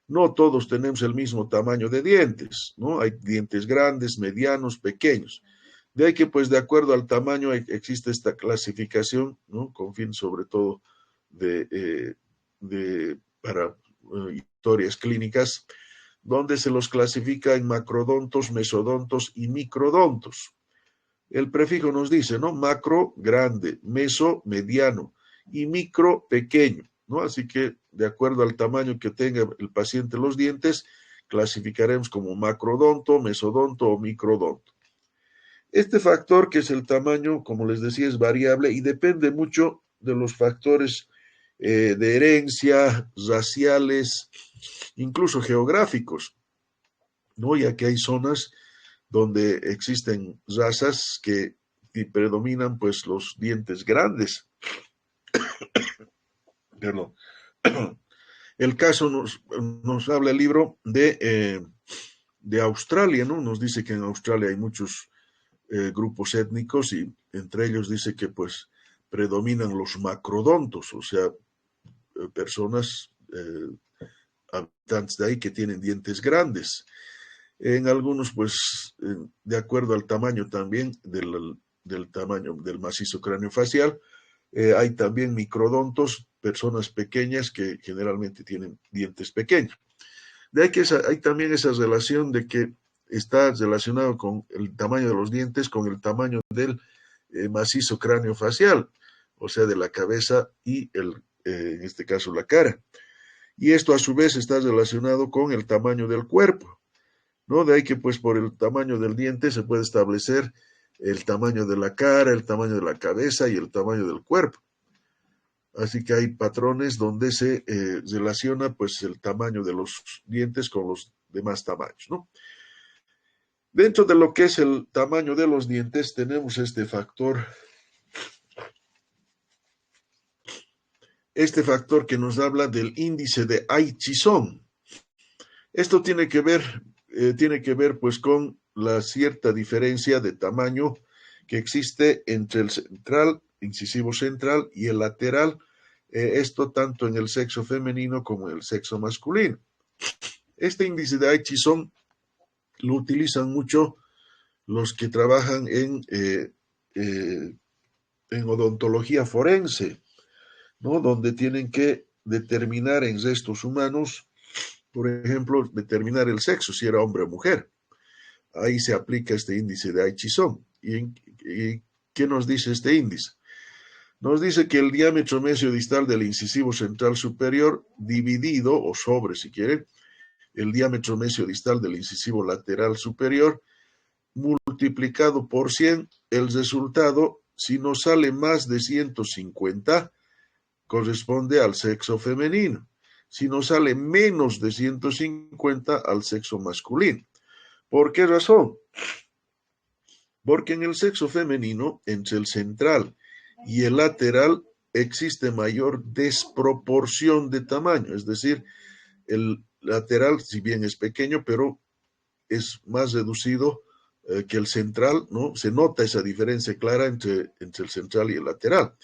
S1: No todos tenemos el mismo tamaño de dientes, ¿no? Hay dientes grandes, medianos, pequeños. De ahí que, pues, de acuerdo al tamaño existe esta clasificación, ¿no? Con fin, sobre todo, para historias clínicas, donde se los clasifica en macrodontos, mesodontos y microdontos. El prefijo nos dice, ¿no? Macro, grande, meso, mediano y micro, pequeño, ¿no? Así que, de acuerdo al tamaño que tenga el paciente los dientes, clasificaremos como macrodonto, mesodonto o microdonto. Este factor, que es el tamaño, como les decía, es variable y depende mucho de los factores de herencia, raciales, incluso geográficos, ¿no? Ya que hay zonas donde existen razas que predominan pues los dientes grandes. Perdón. El caso nos habla el libro de Australia, ¿no? Nos dice que en Australia hay muchos grupos étnicos y entre ellos dice que pues predominan los macrodontos, o sea, personas, habitantes de ahí que tienen dientes grandes. En algunos, pues, de acuerdo al tamaño también del tamaño del macizo craneofacial, hay también microdontos, personas pequeñas que generalmente tienen dientes pequeños. De ahí que hay también esa relación de que está relacionado con el tamaño de los dientes, con el tamaño del macizo craneofacial, o sea, de la cabeza y en este caso la cara. Y esto a su vez está relacionado con el tamaño del cuerpo, ¿no? De ahí que pues por el tamaño del diente se puede establecer el tamaño de la cara, el tamaño de la cabeza y el tamaño del cuerpo. Así que hay patrones donde se relaciona pues el tamaño de los dientes con los demás tamaños, ¿no? Dentro de lo que es el tamaño de los dientes tenemos este factor que nos habla del índice de Aichison. Esto tiene que ver pues con la cierta diferencia de tamaño que existe entre el central, incisivo central y el lateral, esto tanto en el sexo femenino como en el sexo masculino. Este índice de Aichison lo utilizan mucho los que trabajan en odontología forense, ¿no? Donde tienen que determinar en restos humanos, por ejemplo, determinar el sexo, si era hombre o mujer. Ahí se aplica este índice de Aichison. ¿Y qué nos dice este índice? Nos dice que el diámetro mesiodistal del incisivo central superior dividido, o sobre si quieren, el diámetro mesiodistal del incisivo lateral superior multiplicado por 100, el resultado, si nos sale más de 150, corresponde al sexo femenino. Si nos sale menos de 150, al sexo masculino. ¿Por qué razón? Porque en el sexo femenino, entre el central y el lateral, existe mayor desproporción de tamaño, es decir, el lateral, si bien es pequeño, pero es más reducido que el central, ¿no? Se nota esa diferencia clara entre el central y el lateral.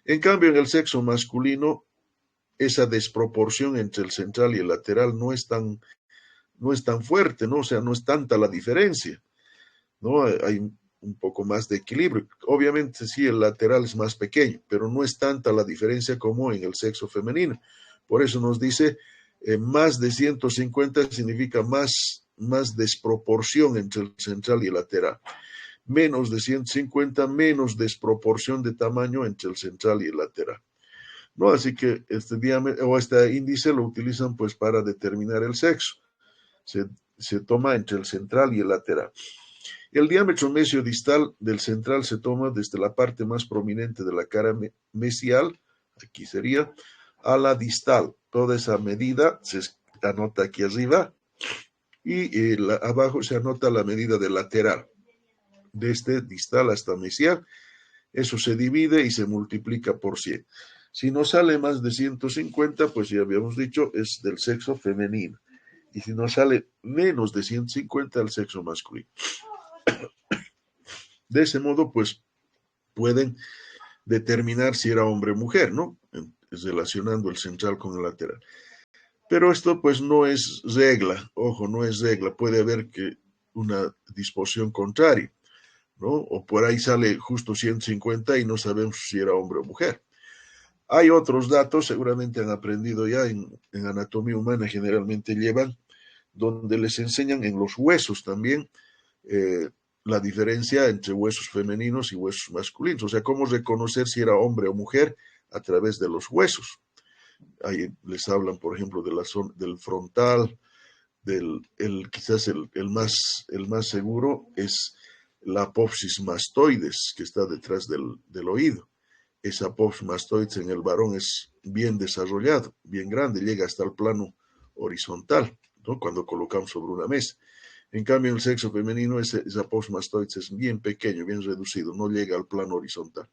S1: En cambio, en el sexo masculino, esa desproporción entre el central y el lateral no es tan fuerte, ¿no? O sea, no es tanta la diferencia, ¿no? Hay un poco más de equilibrio. Obviamente sí, el lateral es más pequeño, pero no es tanta la diferencia como en el sexo femenino. Por eso nos dice más de 150 significa más desproporción entre el central y el lateral. Menos de 150, menos desproporción de tamaño entre el central y el lateral. ¿No? Así que este diámetro o este índice lo utilizan pues para determinar el sexo. Se toma entre el central y el lateral. El diámetro mesio-distal del central se toma desde la parte más prominente de la cara mesial, aquí sería, a la distal. Toda esa medida se anota aquí arriba y abajo se anota la medida del lateral, desde distal hasta mesial. Eso se divide y se multiplica por 100. Si no sale más de 150, pues ya habíamos dicho, es del sexo femenino. Y si no sale menos de 150, el sexo masculino. De ese modo, pues pueden determinar si era hombre o mujer, ¿no? Relacionando el central con el lateral. Pero esto pues no es regla, ojo, no es regla, puede haber que una disposición contraria, ¿no? O por ahí sale justo 150 y no sabemos si era hombre o mujer. Hay otros datos, seguramente han aprendido ya en anatomía humana, generalmente llevan, donde les enseñan en los huesos también la diferencia entre huesos femeninos y huesos masculinos, o sea, cómo reconocer si era hombre o mujer a través de los huesos. Ahí les hablan, por ejemplo, de la zona, del frontal, quizás el más seguro es la apófisis mastoides, que está detrás del oído. Esa apófisis mastoides en el varón es bien desarrollado, bien grande, llega hasta el plano horizontal, ¿no? Cuando colocamos sobre una mesa. En cambio, en el sexo femenino, esa apófisis mastoides es bien pequeño, bien reducido, no llega al plano horizontal.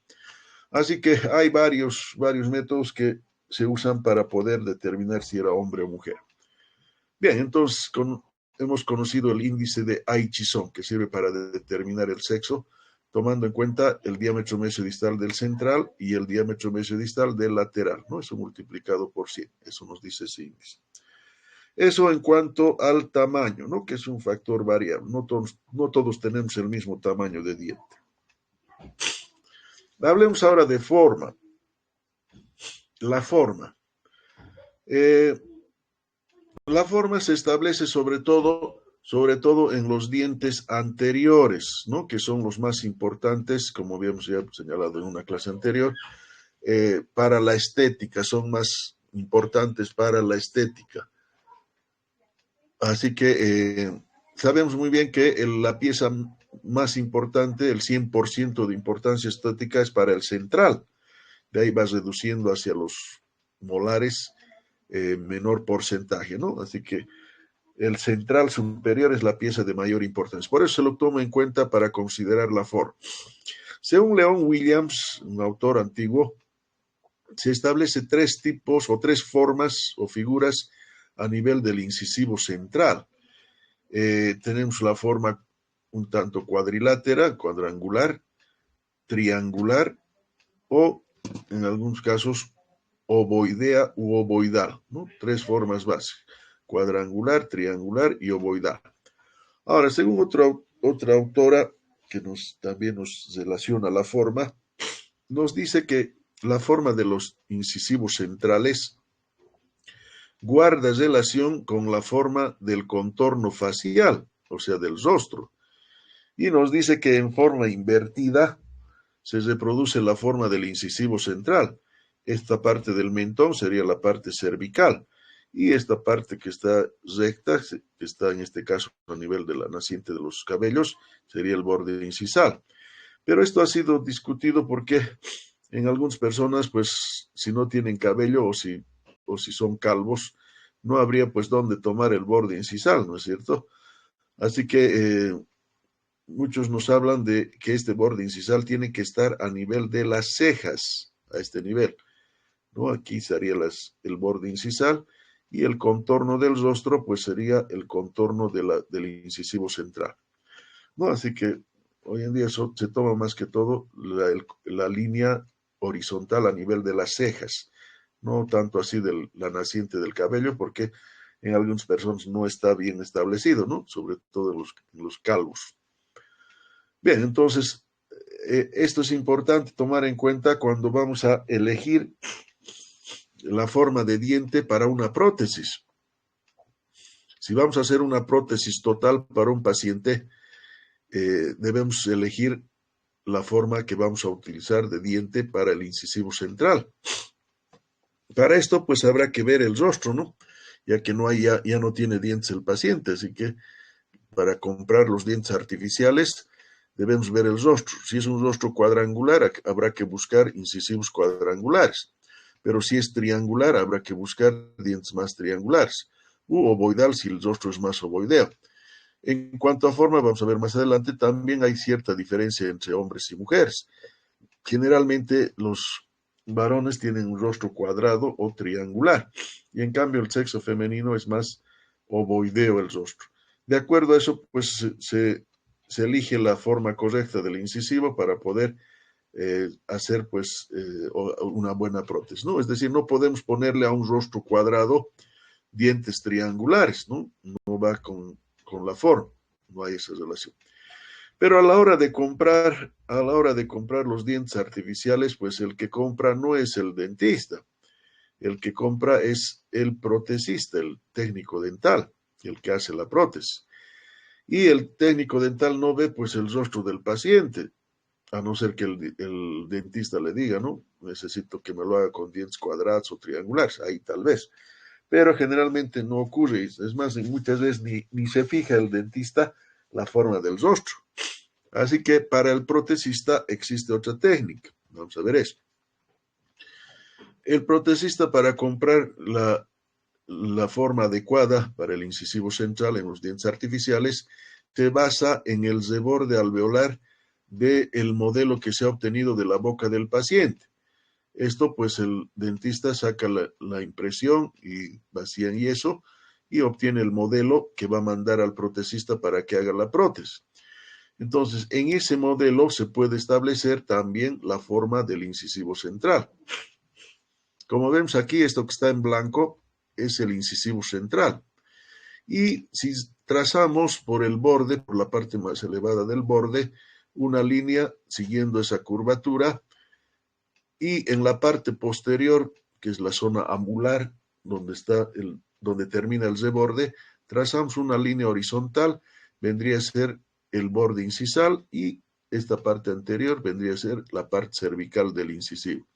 S1: Así que hay varios métodos que se usan para poder determinar si era hombre o mujer. Bien, entonces hemos conocido el índice de Aichison, que sirve para determinar el sexo, tomando en cuenta el diámetro mesio-distal del central y el diámetro mesio-distal del lateral, ¿no? Eso multiplicado por 100, eso nos dice ese índice. Eso en cuanto al tamaño, ¿no? Que es un factor variable, no todos tenemos el mismo tamaño de diente. Hablemos ahora de forma. La forma. La forma se establece sobre todo en los dientes anteriores, ¿no? Que son los más importantes, como habíamos ya señalado en una clase anterior, para la estética, son más importantes para la estética. Así que sabemos muy bien que la pieza más importante, el 100% de importancia estética, es para el central. De ahí vas reduciendo hacia los molares menor porcentaje, ¿no? Así que el central superior es la pieza de mayor importancia. Por eso se lo toma en cuenta para considerar la forma. Según Leon Williams, un autor antiguo, se establece 3 tipos o 3 formas o figuras a nivel del incisivo central. Tenemos la forma un tanto cuadrilátera, cuadrangular, triangular o, en algunos casos, ovoidea u ovoidal, ¿no? 3 formas básicas: cuadrangular, triangular y ovoidal. Ahora, según otra autora que también nos relaciona la forma, nos dice que la forma de los incisivos centrales guarda relación con la forma del contorno facial, o sea, del rostro, y nos dice que en forma invertida se reproduce la forma del incisivo central. Esta parte del mentón sería la parte cervical, y esta parte que está recta, que está en este caso a nivel de la naciente de los cabellos, sería el borde incisal. Pero esto ha sido discutido porque en algunas personas, pues, si no tienen cabello o si son calvos, no habría pues dónde tomar el borde incisal, ¿no es cierto? Así que muchos nos hablan de que este borde incisal tiene que estar a nivel de las cejas, a este nivel, ¿no? Aquí sería el borde incisal, y el contorno del rostro pues sería el contorno del incisivo central, ¿no? Así que hoy en día se toma más que todo la línea horizontal a nivel de las cejas, no tanto así de la naciente del cabello, porque en algunas personas no está bien establecido, ¿no? Sobre todo en los calvos. Bien, entonces, esto es importante tomar en cuenta cuando vamos a elegir la forma de diente para una prótesis. Si vamos a hacer una prótesis total para un paciente, debemos elegir la forma que vamos a utilizar de diente para el incisivo central. Para esto, pues habrá que ver el rostro, ¿no? Ya que ya no tiene dientes el paciente, así que para comprar los dientes artificiales debemos ver el rostro. Si es un rostro cuadrangular, habrá que buscar incisivos cuadrangulares. Pero si es triangular, habrá que buscar dientes más triangulares. U ovoidal, si el rostro es más ovoideo. En cuanto a forma, vamos a ver más adelante, también hay cierta diferencia entre hombres y mujeres. Generalmente los varones tienen un rostro cuadrado o triangular, y en cambio el sexo femenino es más ovoideo el rostro. De acuerdo a eso, pues se elige la forma correcta del incisivo para poder hacer pues una buena prótesis, ¿no? Es decir, no podemos ponerle a un rostro cuadrado dientes triangulares, ¿no? No va con la forma, no hay esa relación. Pero a la hora de comprar los dientes artificiales, pues el que compra no es el dentista, el que compra es el protesista, el técnico dental, el que hace la prótesis. Y el técnico dental no ve pues el rostro del paciente, a no ser que el dentista le diga, ¿no? Necesito que me lo haga con dientes cuadrados o triangulares, ahí tal vez. Pero generalmente no ocurre, es más, muchas veces ni se fija el dentista la forma del rostro. Así que para el protesista existe otra técnica. Vamos a ver eso. El protesista, para comprar la forma adecuada para el incisivo central en los dientes artificiales, se basa en el reborde alveolar del modelo que se ha obtenido de la boca del paciente. Esto, pues el dentista saca la impresión y vacía en yeso y obtiene el modelo que va a mandar al protesista para que haga la prótesis. Entonces, en ese modelo se puede establecer también la forma del incisivo central. Como vemos aquí, esto que está en blanco es el incisivo central. Y si trazamos por el borde, por la parte más elevada del borde, una línea siguiendo esa curvatura, y en la parte posterior, que es la zona amular, donde termina el reborde, trazamos una línea horizontal, vendría a ser el borde incisal, y esta parte anterior vendría a ser la parte cervical del incisivo.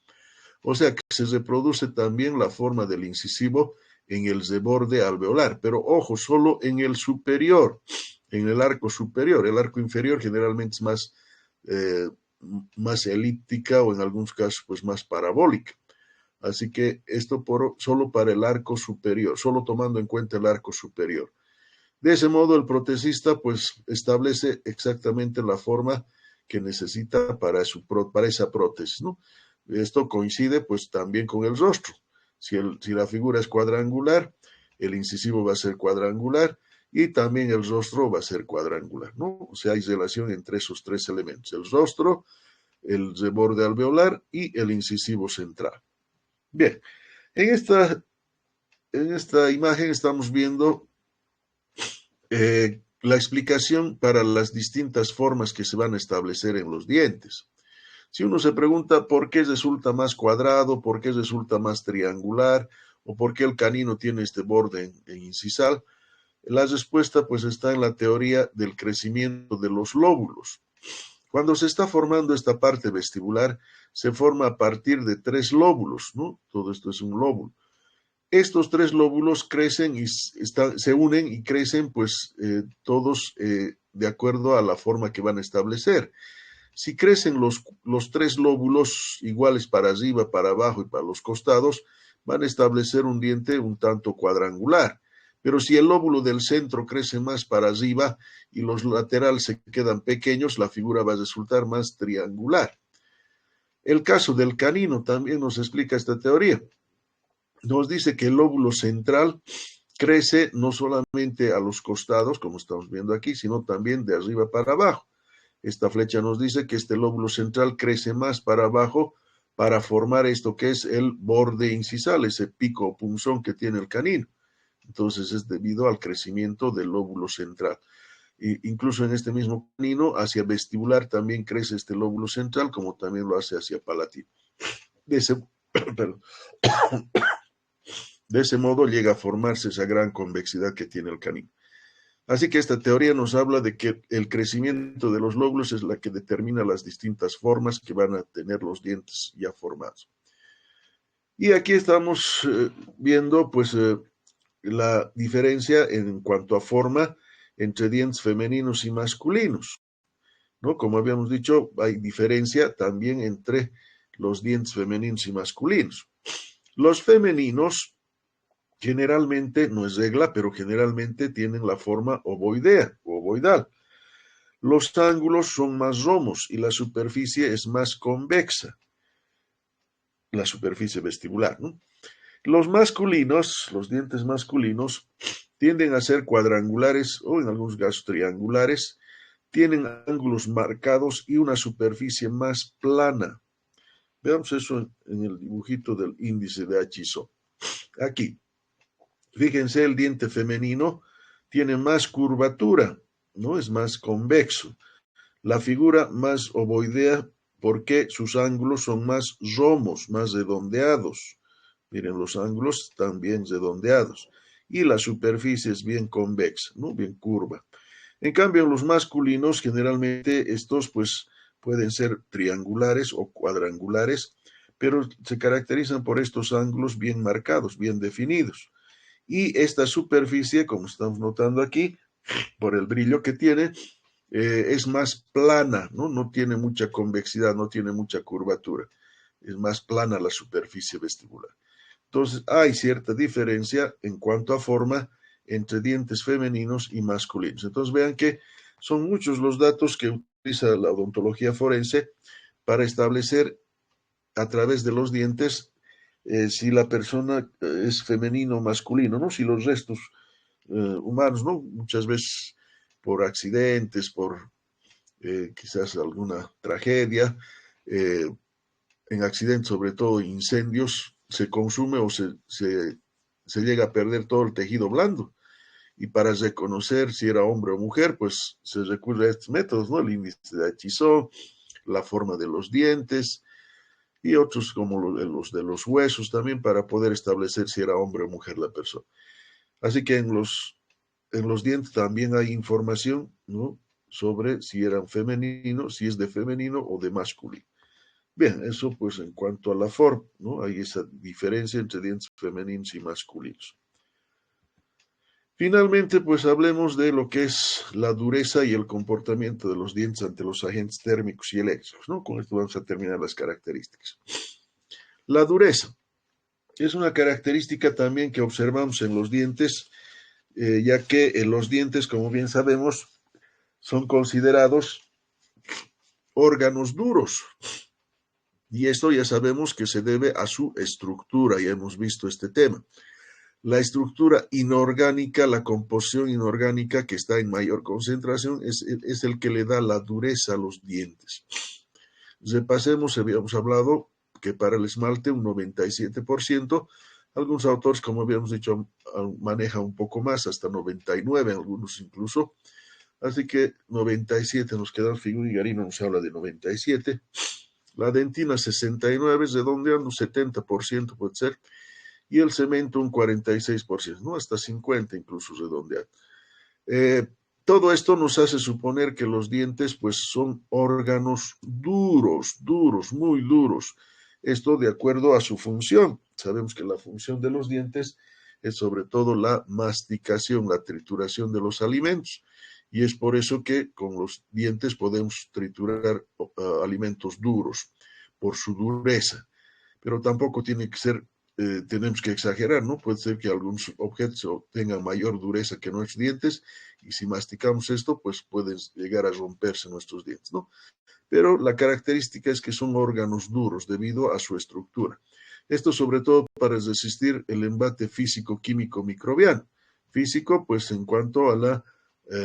S1: O sea que se reproduce también la forma del incisivo en el reborde alveolar, pero ojo, solo en el superior, en el arco superior. El arco inferior generalmente es más elíptica o en algunos casos pues más parabólica. Así que esto solo para el arco superior, solo tomando en cuenta el arco superior. De ese modo el protesista pues establece exactamente la forma que necesita para esa prótesis, ¿no? Esto coincide pues también con el rostro. Si la figura es cuadrangular, el incisivo va a ser cuadrangular y también el rostro va a ser cuadrangular, ¿no? O sea, hay relación entre esos tres elementos, el rostro, el reborde alveolar y el incisivo central. Bien, en esta imagen estamos viendo la explicación para las distintas formas que se van a establecer en los dientes. Si uno se pregunta por qué resulta más cuadrado, por qué resulta más triangular, o por qué el canino tiene este borde en incisal, la respuesta pues está en la teoría del crecimiento de los lóbulos. Cuando se está formando esta parte vestibular, se forma a partir de 3 lóbulos, ¿no? Todo esto es un lóbulo. Estos 3 lóbulos crecen y se unen y crecen pues todos de acuerdo a la forma que van a establecer. Si crecen los 3 lóbulos iguales para arriba, para abajo y para los costados, van a establecer un diente un tanto cuadrangular. Pero si el lóbulo del centro crece más para arriba y los laterales se quedan pequeños, la figura va a resultar más triangular. El caso del canino también nos explica esta teoría. Nos dice que el lóbulo central crece no solamente a los costados, como estamos viendo aquí, sino también de arriba para abajo. Esta flecha nos dice que este lóbulo central crece más para abajo para formar esto que es el borde incisal, ese pico o punzón que tiene el canino. Entonces es debido al crecimiento del lóbulo central. incluso en este mismo canino, hacia vestibular también crece este lóbulo central, como también lo hace hacia palatino. De ese, perdón, de ese modo llega a formarse esa gran convexidad que tiene el canino. Así que esta teoría nos habla de que el crecimiento de los lóbulos es la que determina las distintas formas que van a tener los dientes ya formados. Y aquí estamos viendo pues la diferencia en cuanto a forma entre dientes femeninos y masculinos, ¿no? Como habíamos dicho, hay diferencia también entre los dientes femeninos y masculinos. Los femeninos generalmente, no es regla, pero generalmente tienen la forma ovoidea o ovoidal. Los ángulos son más romos y la superficie es más convexa, la superficie vestibular, ¿no? Los masculinos, los dientes masculinos, tienden a ser cuadrangulares o en algunos casos triangulares, tienen ángulos marcados y una superficie más plana. Veamos eso en el dibujito del índice de Achiso. Aquí, fíjense, el diente femenino tiene más curvatura, ¿no? Es más convexo. La figura más ovoidea porque sus ángulos son más romos, más redondeados. Miren, los ángulos están bien redondeados. Y la superficie es bien convexa, ¿no? Bien curva. En cambio, los masculinos, generalmente estos pues pueden ser triangulares o cuadrangulares, pero se caracterizan por estos ángulos bien marcados, bien definidos. Y esta superficie, como estamos notando aquí, por el brillo que tiene, es más plana, ¿no? No tiene mucha convexidad, no tiene mucha curvatura. Es más plana la superficie vestibular. Entonces, hay cierta diferencia en cuanto a forma entre dientes femeninos y masculinos. Entonces, vean que son muchos los datos que utiliza la odontología forense para establecer a través de los dientes si la persona es femenino o masculino, ¿no? Si los restos humanos, ¿no? Muchas veces por accidentes, por quizás alguna tragedia, en accidentes, sobre todo incendios, se consume o se llega a perder todo el tejido blando. Y para reconocer si era hombre o mujer, pues se recurre a estos métodos, ¿no? El índice de Achizó, la forma de los dientes y otros como los de los huesos también para poder establecer si era hombre o mujer la persona. Así que en los dientes también hay información, ¿no? Sobre si eran femeninos, si es de femenino o de masculino. Bien, eso pues en cuanto a la forma, ¿no? Hay esa diferencia entre dientes femeninos y masculinos. Finalmente, pues hablemos de lo que es la dureza y el comportamiento de los dientes ante los agentes térmicos y eléctricos, ¿no? Con esto vamos a terminar las características. La dureza es una característica también que observamos en los dientes, ya que los dientes, como bien sabemos, son considerados órganos duros. Y esto ya sabemos que se debe a su estructura, ya hemos visto este tema. La estructura inorgánica, la composición inorgánica que está en mayor concentración es el que le da la dureza a los dientes. Repasemos, habíamos hablado que para el esmalte un 97%, algunos autores, como habíamos dicho, manejan un poco más, hasta 99, algunos incluso. Así que 97 nos quedamos, Figura y Garino nos habla de 97. La dentina 69, redondeando 70% puede ser, y el cemento un 46%, ¿no? Hasta 50 incluso redondeado. Todo esto nos hace suponer que los dientes pues son órganos duros, muy duros. Esto de acuerdo a su función. Sabemos que la función de los dientes es sobre todo la masticación, la trituración de los alimentos. Y es por eso que con los dientes podemos triturar alimentos duros, por su dureza. Pero tampoco tiene que ser, tenemos que exagerar, ¿no? Puede ser que algunos objetos tengan mayor dureza que nuestros dientes y si masticamos esto, pues pueden llegar a romperse nuestros dientes, ¿no? Pero la característica es que son órganos duros debido a su estructura. Esto sobre todo para resistir el embate físico-químico microbiano. Físico, pues en cuanto a la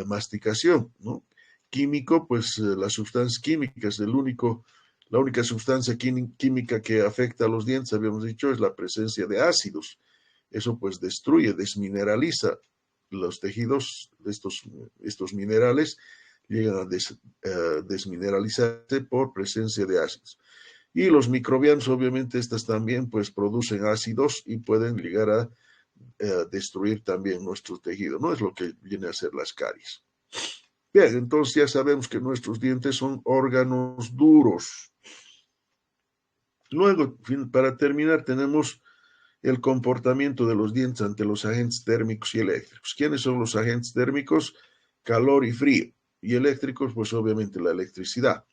S1: masticación, ¿no? Químico, pues las sustancias químicas, la única sustancia química que afecta a los dientes, habíamos dicho, es la presencia de ácidos. Eso pues destruye, desmineraliza los tejidos, estos minerales, llegan a desmineralizarse por presencia de ácidos. Y los microbianos, obviamente, estas también pues producen ácidos y pueden llegar a destruir también nuestro tejido, ¿no? Es lo que viene a ser las caries. Bien, entonces ya sabemos que nuestros dientes son órganos duros. Luego, para terminar, tenemos el comportamiento de los dientes ante los agentes térmicos y eléctricos. ¿Quiénes son los agentes térmicos? Calor y frío. Y eléctricos, pues obviamente la electricidad.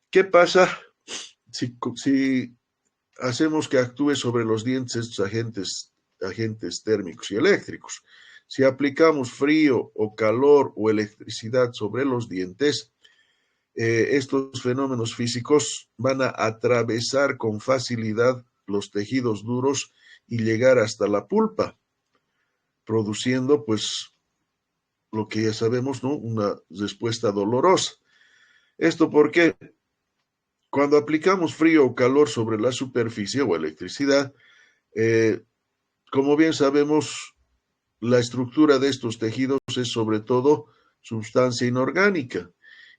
S1: ¿Qué pasa si hacemos que actúe sobre los dientes estos agentes térmicos y eléctricos? Si aplicamos frío o calor o electricidad sobre los dientes, estos fenómenos físicos van a atravesar con facilidad los tejidos duros y llegar hasta la pulpa, produciendo pues lo que ya sabemos, ¿no? Una respuesta dolorosa. ¿Esto por qué? Cuando aplicamos frío o calor sobre la superficie o electricidad, como bien sabemos, la estructura de estos tejidos es sobre todo sustancia inorgánica.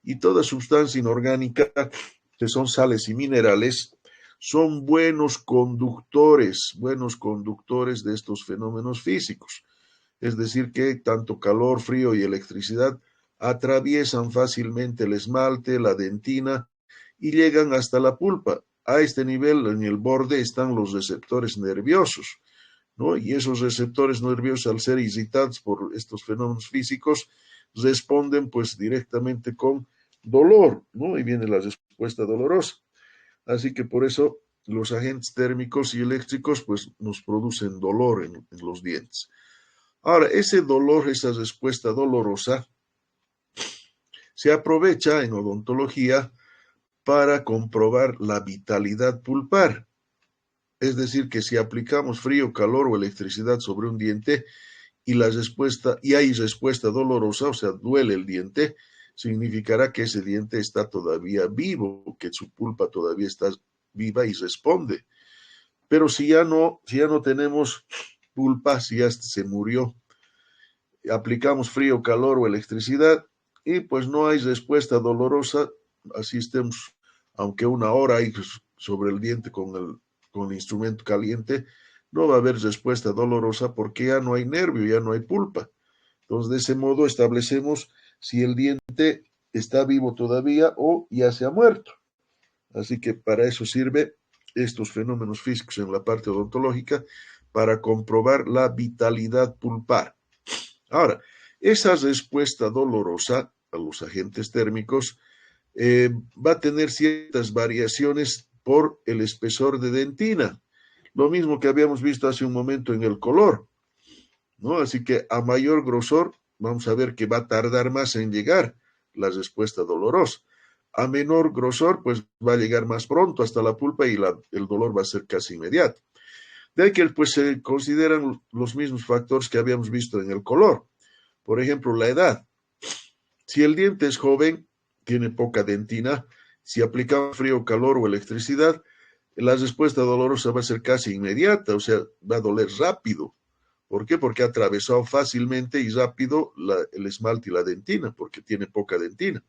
S1: Y toda sustancia inorgánica, que son sales y minerales, son buenos conductores de estos fenómenos físicos. Es decir, que tanto calor, frío y electricidad atraviesan fácilmente el esmalte, la dentina y llegan hasta la pulpa. A este nivel, en el borde, están los receptores nerviosos, ¿no? Y esos receptores nerviosos, al ser excitados por estos fenómenos físicos, responden pues directamente con dolor, ¿no? Y viene la respuesta dolorosa. Así que por eso los agentes térmicos y eléctricos pues nos producen dolor en los dientes. Ahora, ese dolor, esa respuesta dolorosa, se aprovecha en odontología para comprobar la vitalidad pulpar. Es decir, que si aplicamos frío, calor o electricidad sobre un diente y hay respuesta dolorosa, o sea, duele el diente, significará que ese diente está todavía vivo, que su pulpa todavía está viva y responde. Pero si ya no tenemos pulpa, si ya se murió, aplicamos frío, calor o electricidad y pues no hay respuesta dolorosa, así estemos, aunque una hora ahí sobre el diente con el instrumento caliente, no va a haber respuesta dolorosa porque ya no hay nervio, ya no hay pulpa. Entonces, de ese modo establecemos si el diente está vivo todavía o ya se ha muerto. Así que para eso sirve estos fenómenos físicos en la parte odontológica, para comprobar la vitalidad pulpar. Ahora, esa respuesta dolorosa a los agentes térmicos va a tener ciertas variaciones por el espesor de dentina, lo mismo que habíamos visto hace un momento en el color, ¿no? Así que a mayor grosor, vamos a ver que va a tardar más en llegar la respuesta dolorosa. A menor grosor, pues va a llegar más pronto hasta la pulpa y el dolor va a ser casi inmediato. De ahí que pues se consideran los mismos factores que habíamos visto en el color. Por ejemplo, la edad. Si el diente es joven, tiene poca dentina, si aplicamos frío, calor o electricidad, la respuesta dolorosa va a ser casi inmediata, o sea, va a doler rápido. ¿Por qué? Porque ha atravesado fácilmente y rápido el esmalte y la dentina, porque tiene poca dentina.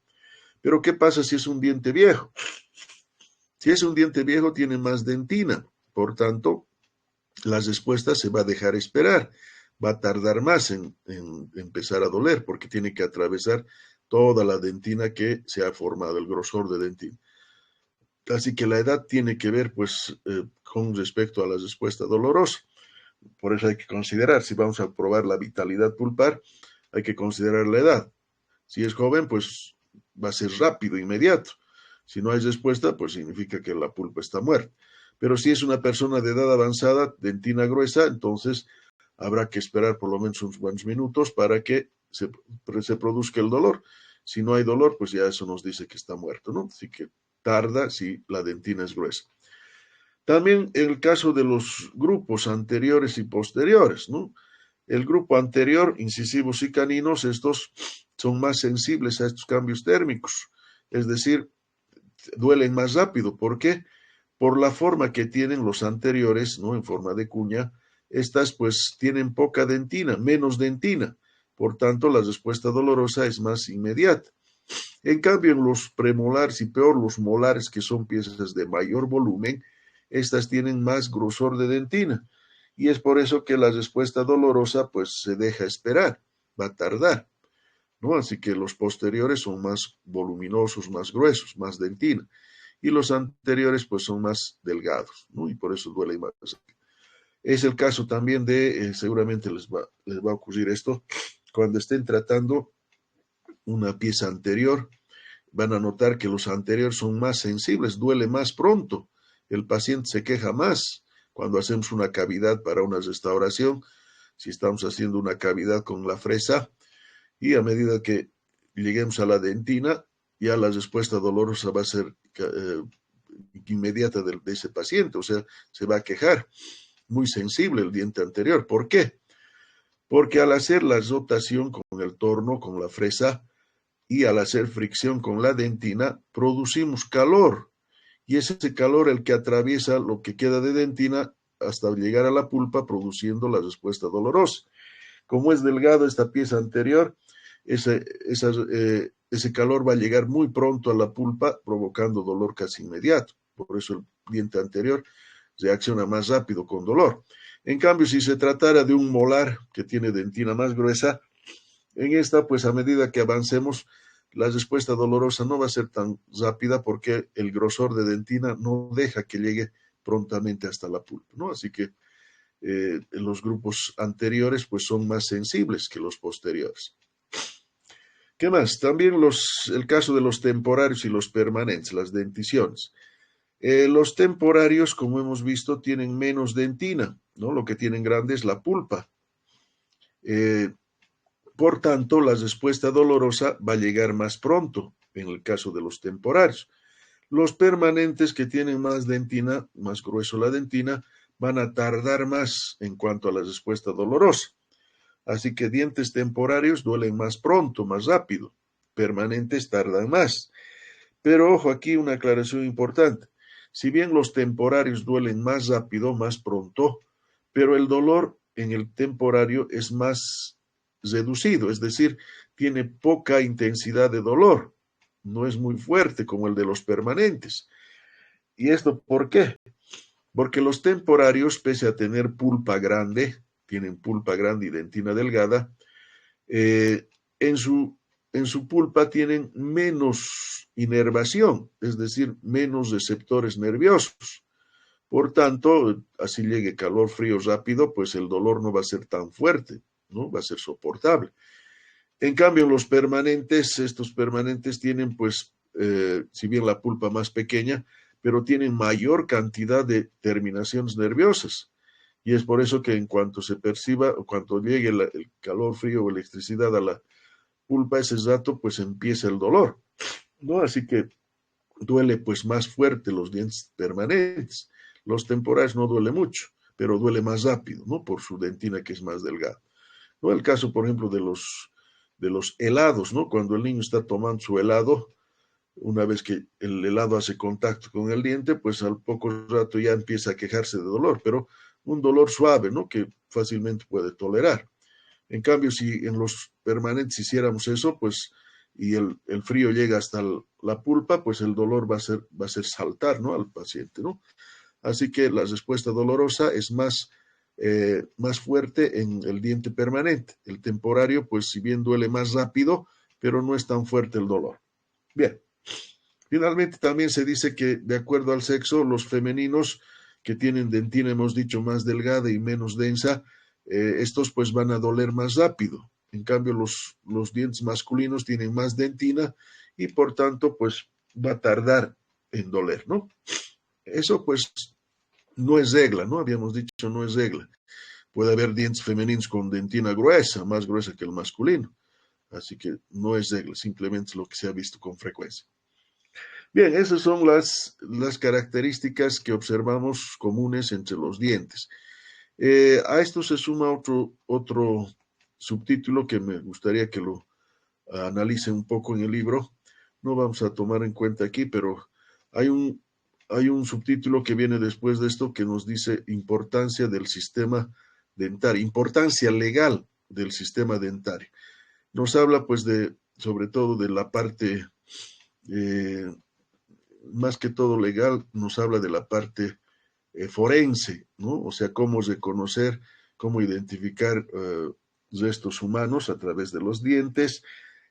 S1: Pero ¿qué pasa si es un diente viejo? Si es un diente viejo, tiene más dentina. Por tanto, la respuesta se va a dejar esperar. Va a tardar más en empezar a doler, porque tiene que atravesar toda la dentina que se ha formado, el grosor de dentina. Así que la edad tiene que ver, pues, con respecto a la respuesta dolorosa. Por eso hay que considerar, si vamos a probar la vitalidad pulpar, hay que considerar la edad. Si es joven, pues va a ser rápido, inmediato. Si no hay respuesta, pues significa que la pulpa está muerta. Pero si es una persona de edad avanzada, dentina gruesa, entonces habrá que esperar por lo menos unos buenos minutos para que se produzca el dolor. Si no hay dolor, pues ya eso nos dice que está muerto, ¿no? Así que tarda si la dentina es gruesa. También en el caso de los grupos anteriores y posteriores, ¿no? El grupo anterior, incisivos y caninos, estos son más sensibles a estos cambios térmicos, es decir, duelen más rápido. ¿Por qué? Por la forma que tienen los anteriores, ¿no? En forma de cuña, estas pues tienen poca dentina, menos dentina. Por tanto, la respuesta dolorosa es más inmediata. En cambio, en los premolares y peor los molares, que son piezas de mayor volumen, estas tienen más grosor de dentina. Y es por eso que la respuesta dolorosa pues se deja esperar, va a tardar, ¿no? Así que los posteriores son más voluminosos, más gruesos, más dentina. Y los anteriores pues son más delgados, ¿no? Y por eso duele más. Es el caso también de, seguramente les va a ocurrir esto, cuando estén tratando una pieza anterior, van a notar que los anteriores son más sensibles, duele más pronto, el paciente se queja más cuando hacemos una cavidad para una restauración, si estamos haciendo una cavidad con la fresa, y a medida que lleguemos a la dentina, ya la respuesta dolorosa va a ser inmediata de ese paciente, o sea, se va a quejar, muy sensible el diente anterior. ¿Por qué? Porque al hacer la rotación con el torno, con la fresa, y al hacer fricción con la dentina, producimos calor. Y es ese calor el que atraviesa lo que queda de dentina hasta llegar a la pulpa, produciendo la respuesta dolorosa. Como es delgado esta pieza anterior, ese calor va a llegar muy pronto a la pulpa, provocando dolor casi inmediato. Por eso el diente anterior reacciona más rápido con dolor. En cambio, si se tratara de un molar que tiene dentina más gruesa, en esta, pues a medida que avancemos, la respuesta dolorosa no va a ser tan rápida porque el grosor de dentina no deja que llegue prontamente hasta la pulpa, ¿no? Así que los grupos anteriores pues son más sensibles que los posteriores. ¿Qué más? También el caso de los temporarios y los permanentes, las denticiones. Los temporarios, como hemos visto, tienen menos dentina, ¿no? Lo que tienen grande es la pulpa. Por tanto, la respuesta dolorosa va a llegar más pronto en el caso de los temporarios. Los permanentes que tienen más dentina, más grueso la dentina, van a tardar más en cuanto a la respuesta dolorosa. Así que dientes temporarios duelen más pronto, más rápido. Permanentes tardan más. Pero ojo, aquí una aclaración importante. Si bien los temporarios duelen más rápido, más pronto, pero el dolor en el temporario es más reducido, es decir, tiene poca intensidad de dolor, no es muy fuerte como el de los permanentes. ¿Y esto por qué? Porque los temporarios, pese a tener pulpa grande, tienen pulpa grande y dentina delgada, eh, en su en su pulpa tienen menos inervación, es decir, menos receptores nerviosos. Por tanto, así llegue calor, frío rápido, pues el dolor no va a ser tan fuerte, ¿no? Va a ser soportable. En cambio, los permanentes, estos permanentes tienen, pues, si bien la pulpa más pequeña, pero tienen mayor cantidad de terminaciones nerviosas. Y es por eso que en cuanto se perciba, o cuando llegue el calor, frío o electricidad a la pulpa, ese rato, pues empieza el dolor, ¿no? Así que duele pues más fuerte los dientes permanentes. Los temporales no duele mucho, pero duele más rápido, ¿no? Por su dentina que es más delgada. ¿No? El caso, por ejemplo, de los helados, ¿no? Cuando el niño está tomando su helado, una vez que el helado hace contacto con el diente, pues al poco rato ya empieza a quejarse de dolor, pero un dolor suave, ¿no? Que fácilmente puede tolerar. En cambio, si en los permanentes hiciéramos eso, pues, y el frío llega hasta la pulpa, pues el dolor va a ser saltar, ¿no? Al paciente, ¿no? Así que la respuesta dolorosa es más fuerte en el diente permanente. El temporario, pues, si bien duele más rápido, pero no es tan fuerte el dolor. Bien. Finalmente, también se dice que, de acuerdo al sexo, los femeninos que tienen dentina, hemos dicho, más delgada y menos densa, estos pues van a doler más rápido. En cambio, los dientes masculinos tienen más dentina y por tanto, pues va a tardar en doler, ¿no? Eso pues no es regla, ¿no? Habíamos dicho, no es regla. Puede haber dientes femeninos con dentina gruesa, más gruesa que el masculino. Así que no es regla, simplemente es lo que se ha visto con frecuencia. Bien, esas son las características que observamos comunes entre los dientes. A esto se suma otro subtítulo que me gustaría que lo analice un poco en el libro. No vamos a tomar en cuenta aquí, pero hay un subtítulo que viene después de esto que nos dice importancia del sistema dentaria, importancia legal del sistema dentario. Nos habla pues sobre todo de la parte, eh, más que todo legal, nos habla de la parte forense, ¿no? O sea, cómo reconocer, cómo identificar restos humanos a través de los dientes,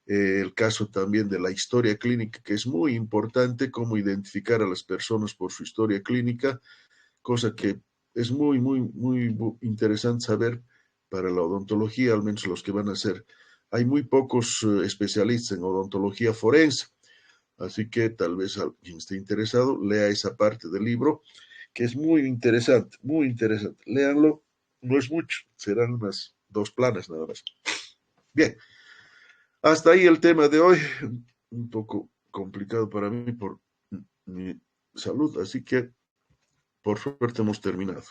S1: el caso también de la historia clínica, que es muy importante, cómo identificar a las personas por su historia clínica, cosa que es muy, muy, muy interesante saber para la odontología, al menos los que van a hacer. Hay muy pocos especialistas en odontología forense, así que tal vez alguien esté interesado, lea esa parte del libro, que es muy interesante, muy interesante. Léanlo, no es mucho, serán unas 2 planas nada más. Bien, hasta ahí el tema de hoy, un poco complicado para mí por mi salud, así que por suerte hemos terminado.